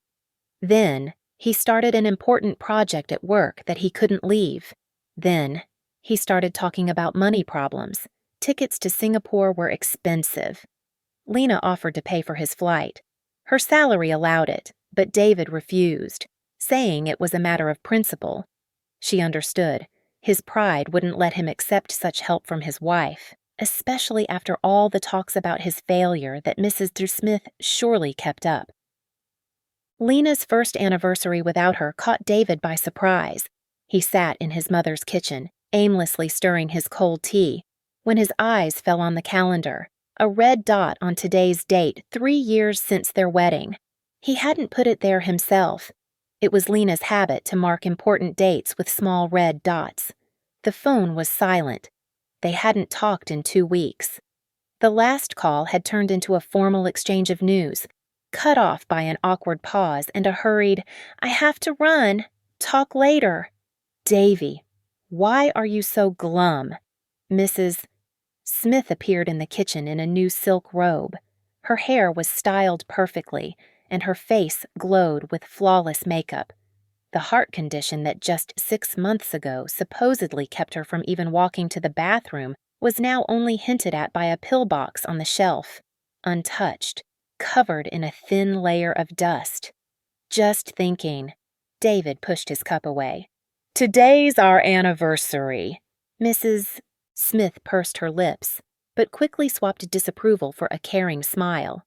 S1: Then, he started an important project at work that he couldn't leave. Then, he started talking about money problems. Tickets to Singapore were expensive. Lena offered to pay for his flight. Her salary allowed it, but David refused, saying it was a matter of principle. She understood. His pride wouldn't let him accept such help from his wife, especially after all the talks about his failure that Mrs. Smith surely kept up. Lena's first anniversary without her caught David by surprise. He sat in his mother's kitchen, aimlessly stirring his cold tea, when his eyes fell on the calendar, a red dot on today's date 3 years since their wedding. He hadn't put it there himself. It was Lena's habit to mark important dates with small red dots. The phone was silent. They hadn't talked in 2 weeks. The last call had turned into a formal exchange of news, cut off by an awkward pause and a hurried, "I have to run. Talk later." "Davy, why are you so glum?" Mrs. Smith appeared in the kitchen in a new silk robe. Her hair was styled perfectly, and her face glowed with flawless makeup. The heart condition that just 6 months ago supposedly kept her from even walking to the bathroom was now only hinted at by a pillbox on the shelf, untouched, covered in a thin layer of dust. "Just thinking." David pushed his cup away. "Today's our anniversary." Mrs. Smith pursed her lips, but quickly swapped disapproval for a caring smile.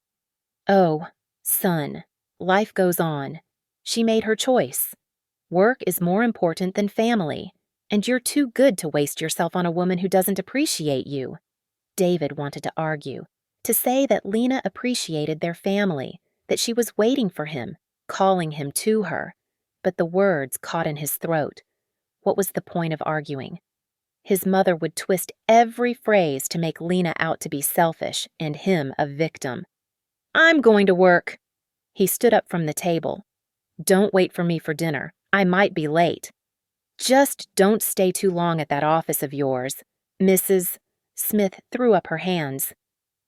S1: "Oh, son, life goes on. She made her choice. Work is more important than family, and you're too good to waste yourself on a woman who doesn't appreciate you." David wanted to argue, to say that Lena appreciated their family, that she was waiting for him, calling him to her, but the words caught in his throat. What was the point of arguing? His mother would twist every phrase to make Lena out to be selfish and him a victim. "I'm going to work." He stood up from the table. "Don't wait for me for dinner. I might be late." "Just don't stay too long at that office of yours." Mrs. Smith threw up her hands.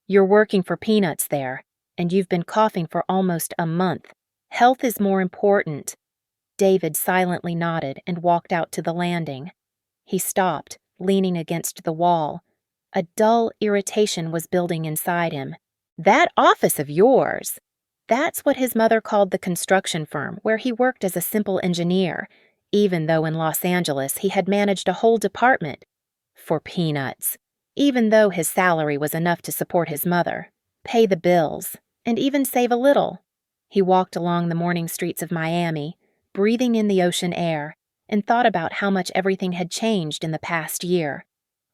S1: "You're working for peanuts there, and you've been coughing for almost a month. Health is more important." David silently nodded and walked out to the landing. He stopped, leaning against the wall. A dull irritation was building inside him. "That office of yours!" That's what his mother called the construction firm where he worked as a simple engineer, even though in Los Angeles he had managed a whole department. For peanuts. Even though his salary was enough to support his mother, pay the bills, and even save a little. He walked along the morning streets of Miami, breathing in the ocean air, and thought about how much everything had changed in the past year.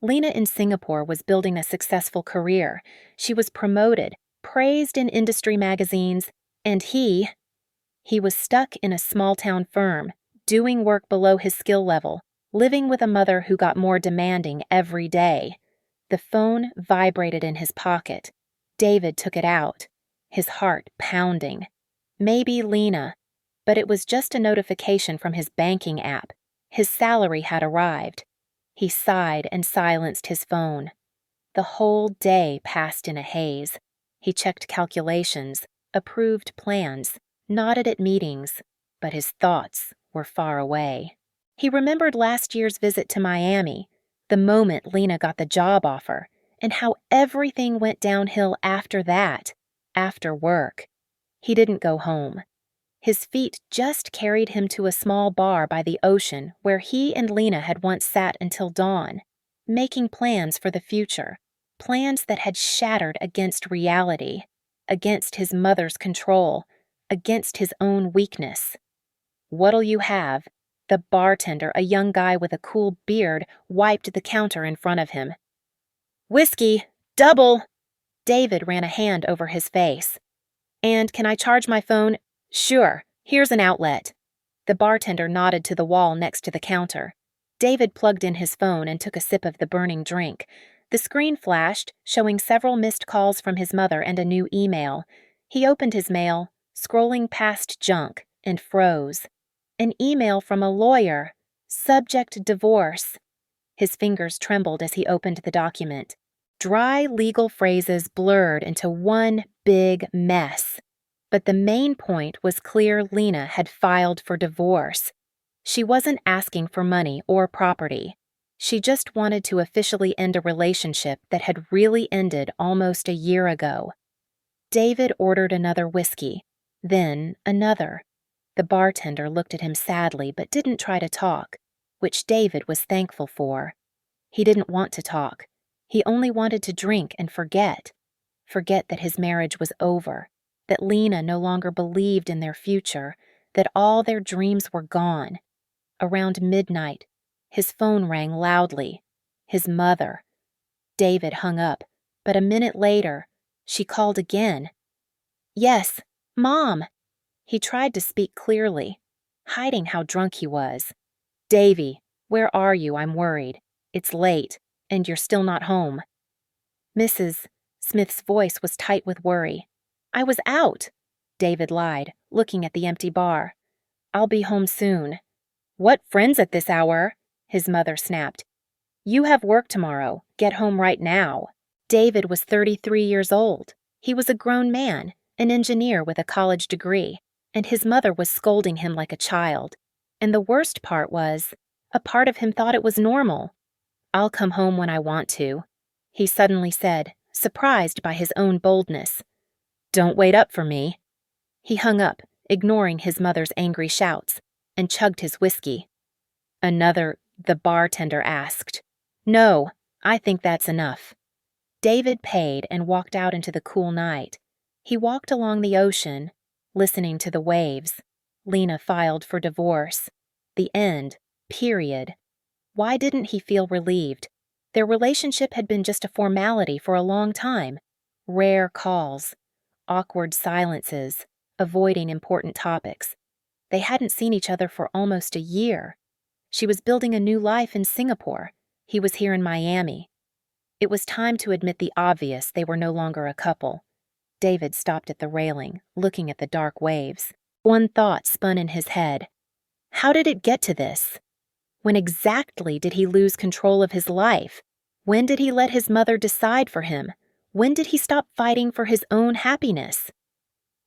S1: Lena in Singapore was building a successful career. She was promoted, praised in industry magazines, and he was stuck in a small-town firm, doing work below his skill level, living with a mother who got more demanding every day. The phone vibrated in his pocket. David took it out, his heart pounding. Maybe Lena, but it was just a notification from his banking app. His salary had arrived. He sighed and silenced his phone. The whole day passed in a haze. He checked calculations, approved plans, nodded at meetings, but his thoughts were far away. He remembered last year's visit to Miami, the moment Lena got the job offer, and how everything went downhill after that, after work. He didn't go home. His feet just carried him to a small bar by the ocean where he and Lena had once sat until dawn, making plans for the future, plans that had shattered against reality, against his mother's control, against his own weakness. "What'll you have?" The bartender, a young guy with a cool beard, wiped the counter in front of him. "Whiskey, double!" David ran a hand over his face. "And can I charge my phone?" "Sure, here's an outlet." The bartender nodded to the wall next to the counter. David plugged in his phone and took a sip of the burning drink. The screen flashed, showing several missed calls from his mother and a new email. He opened his mail, scrolling past junk, and froze. An email from a lawyer. Subject divorce. His fingers trembled as he opened the document. Dry legal phrases blurred into one big mess. But the main point was clear. Lena had filed for divorce. She wasn't asking for money or property. She just wanted to officially end a relationship that had really ended almost a year ago. David ordered another whiskey, then another. The bartender looked at him sadly but didn't try to talk. which David was thankful for. He didn't want to talk. He only wanted to drink and forget. Forget that his marriage was over, that Lena no longer believed in their future, that all their dreams were gone. Around midnight, his phone rang loudly. His mother. David hung up, but a minute later, she called again. "Yes, Mom." He tried to speak clearly, hiding how drunk he was. "Davy, where are you? I'm worried. It's late, and you're still not home." Mrs. Smith's voice was tight with worry. "I was out," David lied, looking at the empty bar. "I'll be home soon." "What friends at this hour?" his mother snapped. "You have work tomorrow. Get home right now." David was 33 years old. He was a grown man, an engineer with a college degree, and his mother was scolding him like a child. And the worst part was, a part of him thought it was normal. "I'll come home when I want to," he suddenly said, surprised by his own boldness. "Don't wait up for me." He hung up, ignoring his mother's angry shouts, and chugged his whiskey. "Another?" the bartender asked. "No, I think that's enough." David paid and walked out into the cool night. He walked along the ocean, listening to the waves. Lena filed for divorce. The end. Period. Why didn't he feel relieved? Their relationship had been just a formality for a long time. Rare calls, awkward silences, avoiding important topics. They hadn't seen each other for almost a year. She was building a new life in Singapore. He was here in Miami. It was time to admit the obvious: they were no longer a couple. David stopped at the railing, looking at the dark waves. One thought spun in his head. How did it get to this? When exactly did he lose control of his life? When did he let his mother decide for him? When did he stop fighting for his own happiness?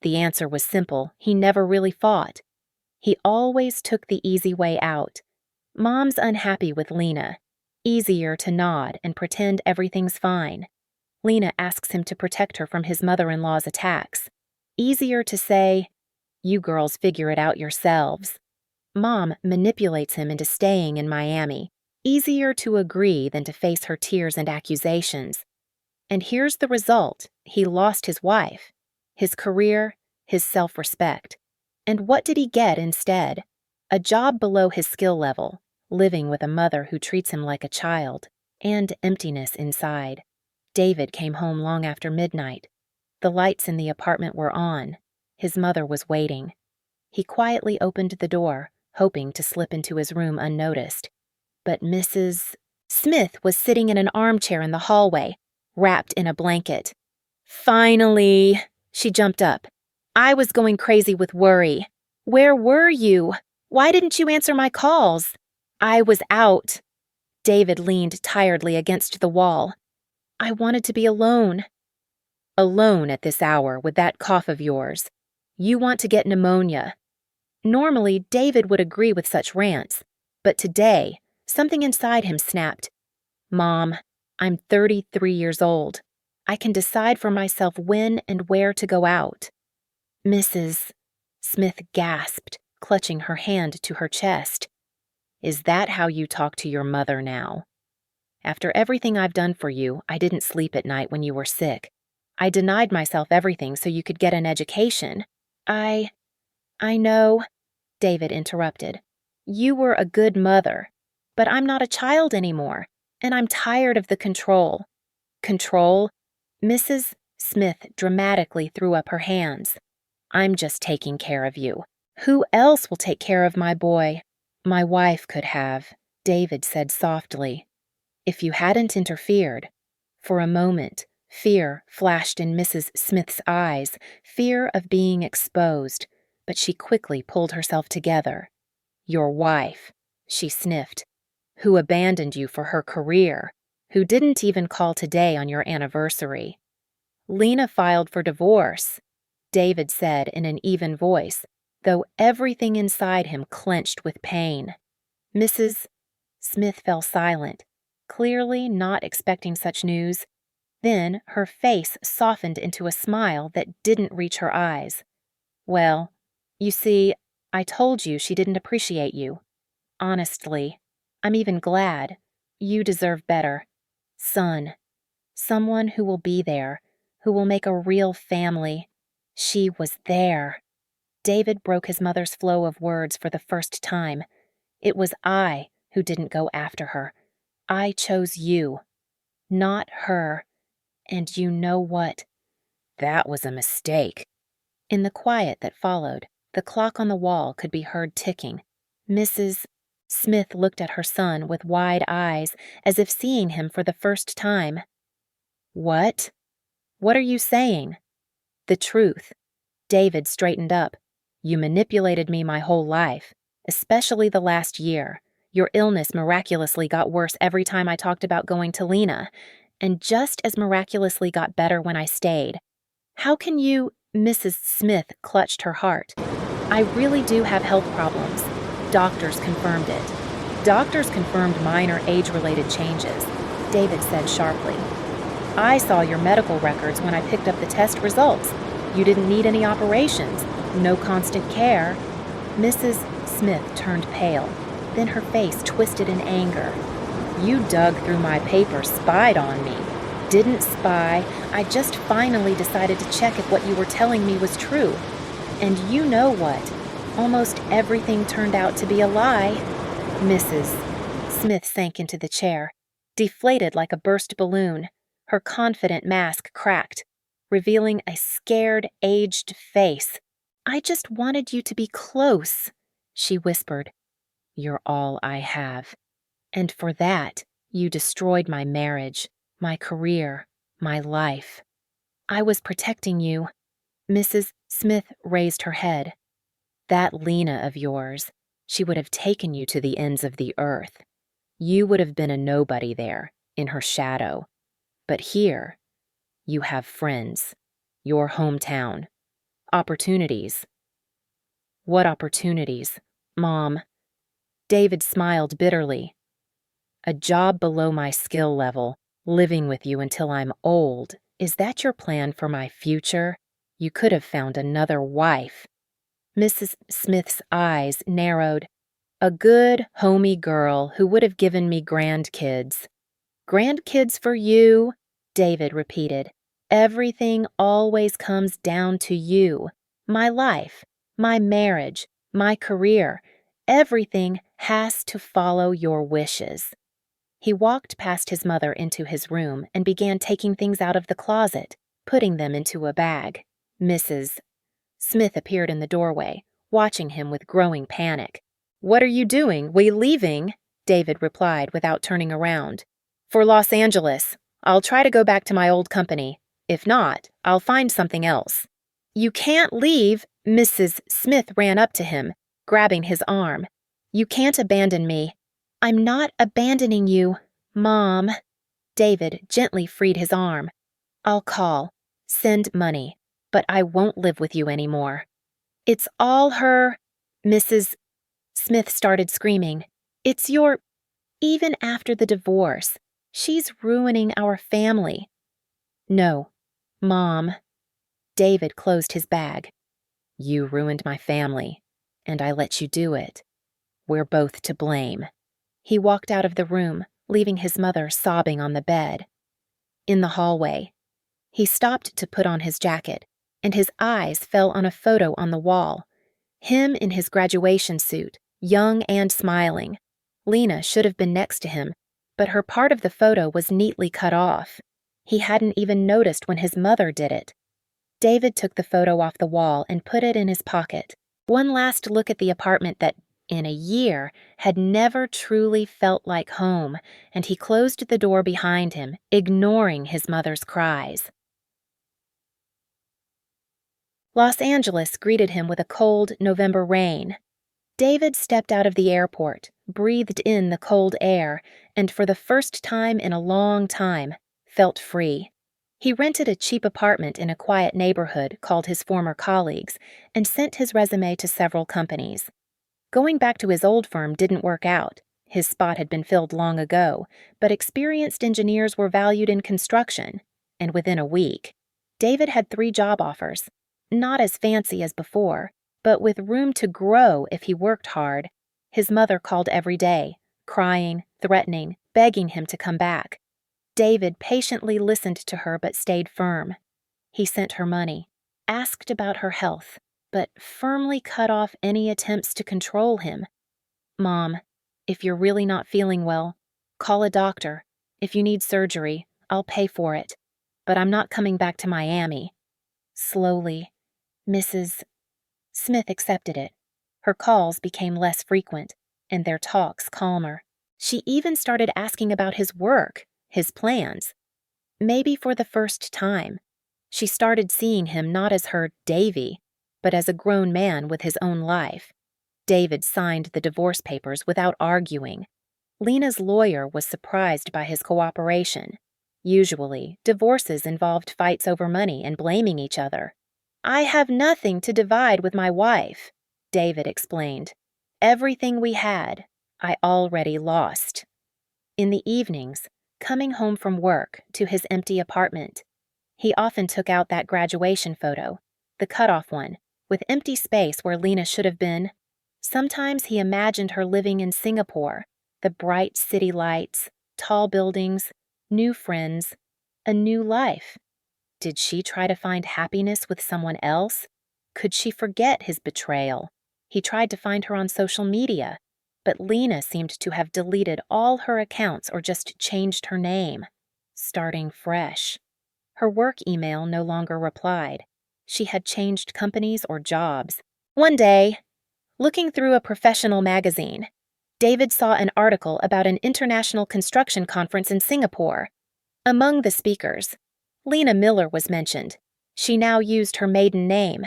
S1: The answer was simple: he never really fought. He always took the easy way out. Mom's unhappy with Lena. Easier to nod and pretend everything's fine. Lena asks him to protect her from his mother-in-law's attacks. Easier to say, "You girls figure it out yourselves." Mom manipulates him into staying in Miami. Easier to agree than to face her tears and accusations. And here's the result: he lost his wife, his career, his self-respect. And what did he get instead? A job below his skill level, living with a mother who treats him like a child, and emptiness inside. David came home long after midnight. The lights in the apartment were on. His mother was waiting. He quietly opened the door, hoping to slip into his room unnoticed. But Mrs. Smith was sitting in an armchair in the hallway, wrapped in a blanket. "Finally!" She jumped up. "I was going crazy with worry. Where were you? Why didn't you answer my calls?" "I was out." David leaned tiredly against the wall. "I wanted to be alone." "Alone at this hour with that cough of yours. You want to get pneumonia." Normally, David would agree with such rants, but today, something inside him snapped. "Mom, I'm 33 years old. I can decide for myself when and where to go out." "Mrs. Smith gasped, clutching her hand to her chest. "Is that how you talk to your mother now? After everything I've done for you, I didn't sleep at night when you were sick. I denied myself everything so you could get an education. I know," David interrupted. "You were a good mother, but I'm not a child anymore, and I'm tired of the control." "Control?" Mrs. Smith dramatically threw up her hands. "I'm just taking care of you. Who else will take care of my boy?" "My wife could have," David said softly, "if you hadn't interfered." For a moment, fear flashed in Mrs. Smith's eyes, fear of being exposed, but she quickly pulled herself together. "Your wife," she sniffed, "who abandoned you for her career, who didn't even call today on your anniversary." "Lena filed for divorce," David said in an even voice, though everything inside him clenched with pain. Mrs. Smith fell silent, clearly not expecting such news. Then her face softened into a smile that didn't reach her eyes. "Well, you see, I told you she didn't appreciate you. Honestly." I'm even glad. You deserve better. Son. Someone who will be there, who will make a real family. She was there. David broke his mother's flow of words for the first time. It was I who didn't go after her. I chose you, not her. And you know what? That was a mistake. In the quiet that followed, the clock on the wall could be heard ticking. Mrs. Smith looked at her son with wide eyes, as if seeing him for the first time. What? What are you saying? The truth. David straightened up. You manipulated me my whole life, especially the last year. Your illness miraculously got worse every time I talked about going to Lena, and just as miraculously got better when I stayed. How can you... Mrs. Smith clutched her heart. I really do have health problems. Doctors confirmed it. Doctors confirmed minor age-related changes, David said sharply. I saw your medical records when I picked up the test results. You didn't need any operations, no constant care. Mrs. Smith turned pale. Then her face twisted in anger. You dug through my papers, spied on me. Didn't spy. I just finally decided to check if what you were telling me was true. And you know what? Almost everything turned out to be a lie. Mrs. Smith sank into the chair, deflated like a burst balloon. Her confident mask cracked, revealing a scared, aged face. I just wanted you to be close, she whispered. You're all I have. And for that, you destroyed my marriage, my career, my life. I was protecting you. Mrs. Smith raised her head. That Lena of yours, she would have taken you to the ends of the earth. You would have been a nobody there, in her shadow. But here, you have friends, your hometown, opportunities. What opportunities, Mom? David smiled bitterly. A job below my skill level, living with you until I'm old. Is that your plan for my future? You could have found another wife. Mrs. Smith's eyes narrowed. A good, homey girl who would have given me grandkids. Grandkids for you? David repeated. Everything always comes down to you. My life, my marriage, my career. Everything has to follow your wishes. He walked past his mother into his room and began taking things out of the closet, putting them into a bag. Mrs. Smith appeared in the doorway, watching him with growing panic. What are you doing? We leaving? David replied without turning around. For Los Angeles. I'll try to go back to my old company. If not, I'll find something else. You can't leave. Mrs. Smith ran up to him, grabbing his arm. You can't abandon me. I'm not abandoning you, Mom. David gently freed his arm. I'll call, send money, but I won't live with you anymore. It's all her. Mrs. Smith started screaming. It's your... Even after the divorce, she's ruining our family. No, Mom. David closed his bag. You ruined my family, and I let you do it. We're both to blame. He walked out of the room, leaving his mother sobbing on the bed. In the hallway, he stopped to put on his jacket, and his eyes fell on a photo on the wall. Him in his graduation suit, young and smiling. Lena should have been next to him, but her part of the photo was neatly cut off. He hadn't even noticed when his mother did it. David took the photo off the wall and put it in his pocket. One last look at the apartment that, in a year, had never truly felt like home, and he closed the door behind him, ignoring his mother's cries. Los Angeles greeted him with a cold November rain. David stepped out of the airport, breathed in the cold air, and for the first time in a long time, felt free. He rented a cheap apartment in a quiet neighborhood called his former colleagues and sent his resume to several companies. Going back to his old firm didn't work out. His spot had been filled long ago, but experienced engineers were valued in construction, and within a week, David had 3 job offers. Not as fancy as before, but with room to grow if he worked hard. His mother called every day, crying, threatening, begging him to come back. David patiently listened to her but stayed firm. He sent her money, asked about her health, but firmly cut off any attempts to control him. "Mom, if you're really not feeling well, call a doctor. If you need surgery, I'll pay for it. But I'm not coming back to Miami." Slowly, Mrs. Smith accepted it. Her calls became less frequent, and their talks calmer. She even started asking about his work, his plans. Maybe for the first time, she started seeing him not as her Davy, but as a grown man with his own life. David signed the divorce papers without arguing. Lena's lawyer was surprised by his cooperation. Usually, divorces involved fights over money and blaming each other. "I have nothing to divide with my wife," David explained. "Everything we had, I already lost." In the evenings, coming home from work to his empty apartment, he often took out that graduation photo, the cutoff one, with empty space where Lena should have been. Sometimes he imagined her living in Singapore, the bright city lights, tall buildings, new friends, a new life. Did she try to find happiness with someone else? Could she forget his betrayal? He tried to find her on social media, but Lena seemed to have deleted all her accounts or just changed her name. Starting fresh. Her work email no longer replied. She had changed companies or jobs. One day, looking through a professional magazine, David saw an article about an international construction conference in Singapore. Among the speakers, Lena Miller was mentioned. She now used her maiden name.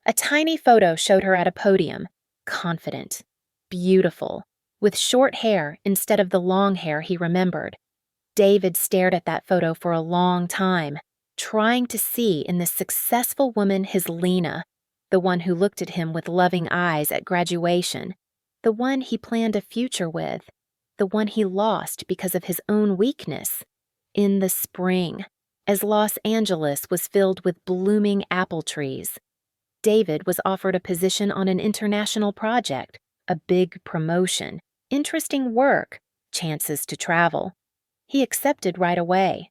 S1: A tiny photo showed her at a podium, confident, beautiful, with short hair instead of the long hair he remembered. David stared at that photo for a long time, trying to see in this successful woman his Lena, the one who looked at him with loving eyes at graduation, the one he planned a future with, the one he lost because of his own weakness. In the spring, as Los Angeles was filled with blooming apple trees, David was offered a position on an international project, a big promotion, interesting work, chances to travel. He accepted right away.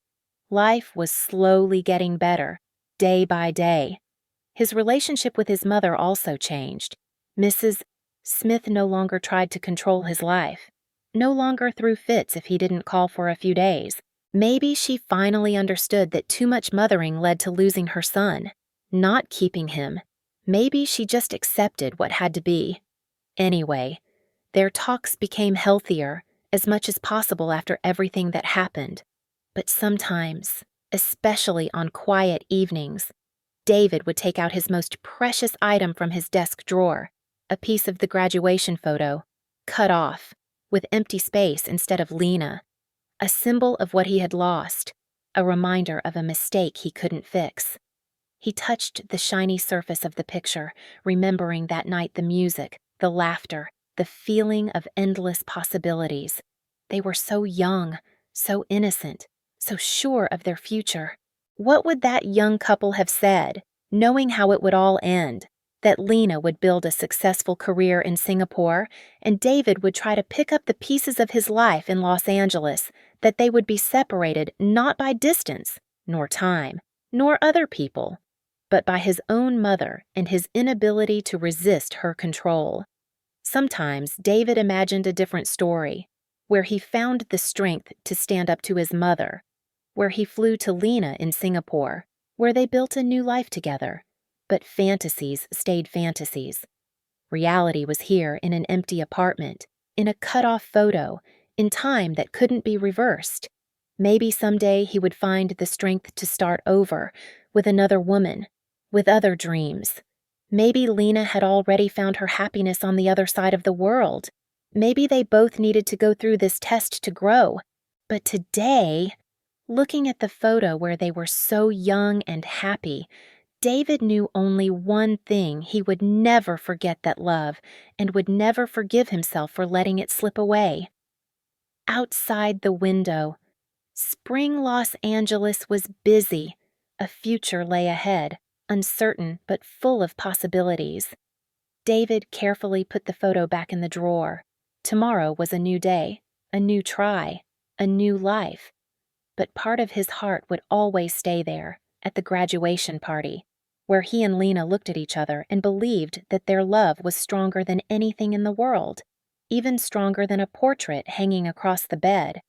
S1: Life was slowly getting better, day by day. His relationship with his mother also changed. Mrs. Smith no longer tried to control his life, no longer threw fits if he didn't call for a few days. Maybe she finally understood that too much mothering led to losing her son, not keeping him. Maybe she just accepted what had to be. Anyway, their talks became healthier, as much as possible after everything that happened. But sometimes, especially on quiet evenings, David would take out his most precious item from his desk drawer, a piece of the graduation photo, cut off, with empty space instead of Lena, a symbol of what he had lost, a reminder of a mistake he couldn't fix. He touched the shiny surface of the picture, remembering that night the music, the laughter, the feeling of endless possibilities. They were so young, so innocent, so sure of their future. What would that young couple have said, knowing how it would all end? That Lena would build a successful career in Singapore, and David would try to pick up the pieces of his life in Los Angeles, that they would be separated not by distance, nor time, nor other people, but by his own mother and his inability to resist her control. Sometimes David imagined a different story, where he found the strength to stand up to his mother, where he flew to Lena in Singapore, where they built a new life together. But fantasies stayed fantasies. Reality was here in an empty apartment, in a cut-off photo, in time that couldn't be reversed. Maybe someday he would find the strength to start over, with another woman, with other dreams. Maybe Lena had already found her happiness on the other side of the world. Maybe they both needed to go through this test to grow. But today, looking at the photo where they were so young and happy, David knew only one thing: he would never forget that love and would never forgive himself for letting it slip away. Outside the window, spring Los Angeles was busy. A future lay ahead, uncertain but full of possibilities. David carefully put the photo back in the drawer. Tomorrow was a new day, a new try, a new life. But part of his heart would always stay there, at the graduation party, where he and Lena looked at each other and believed that their love was stronger than anything in the world, even stronger than a portrait hanging across the bed.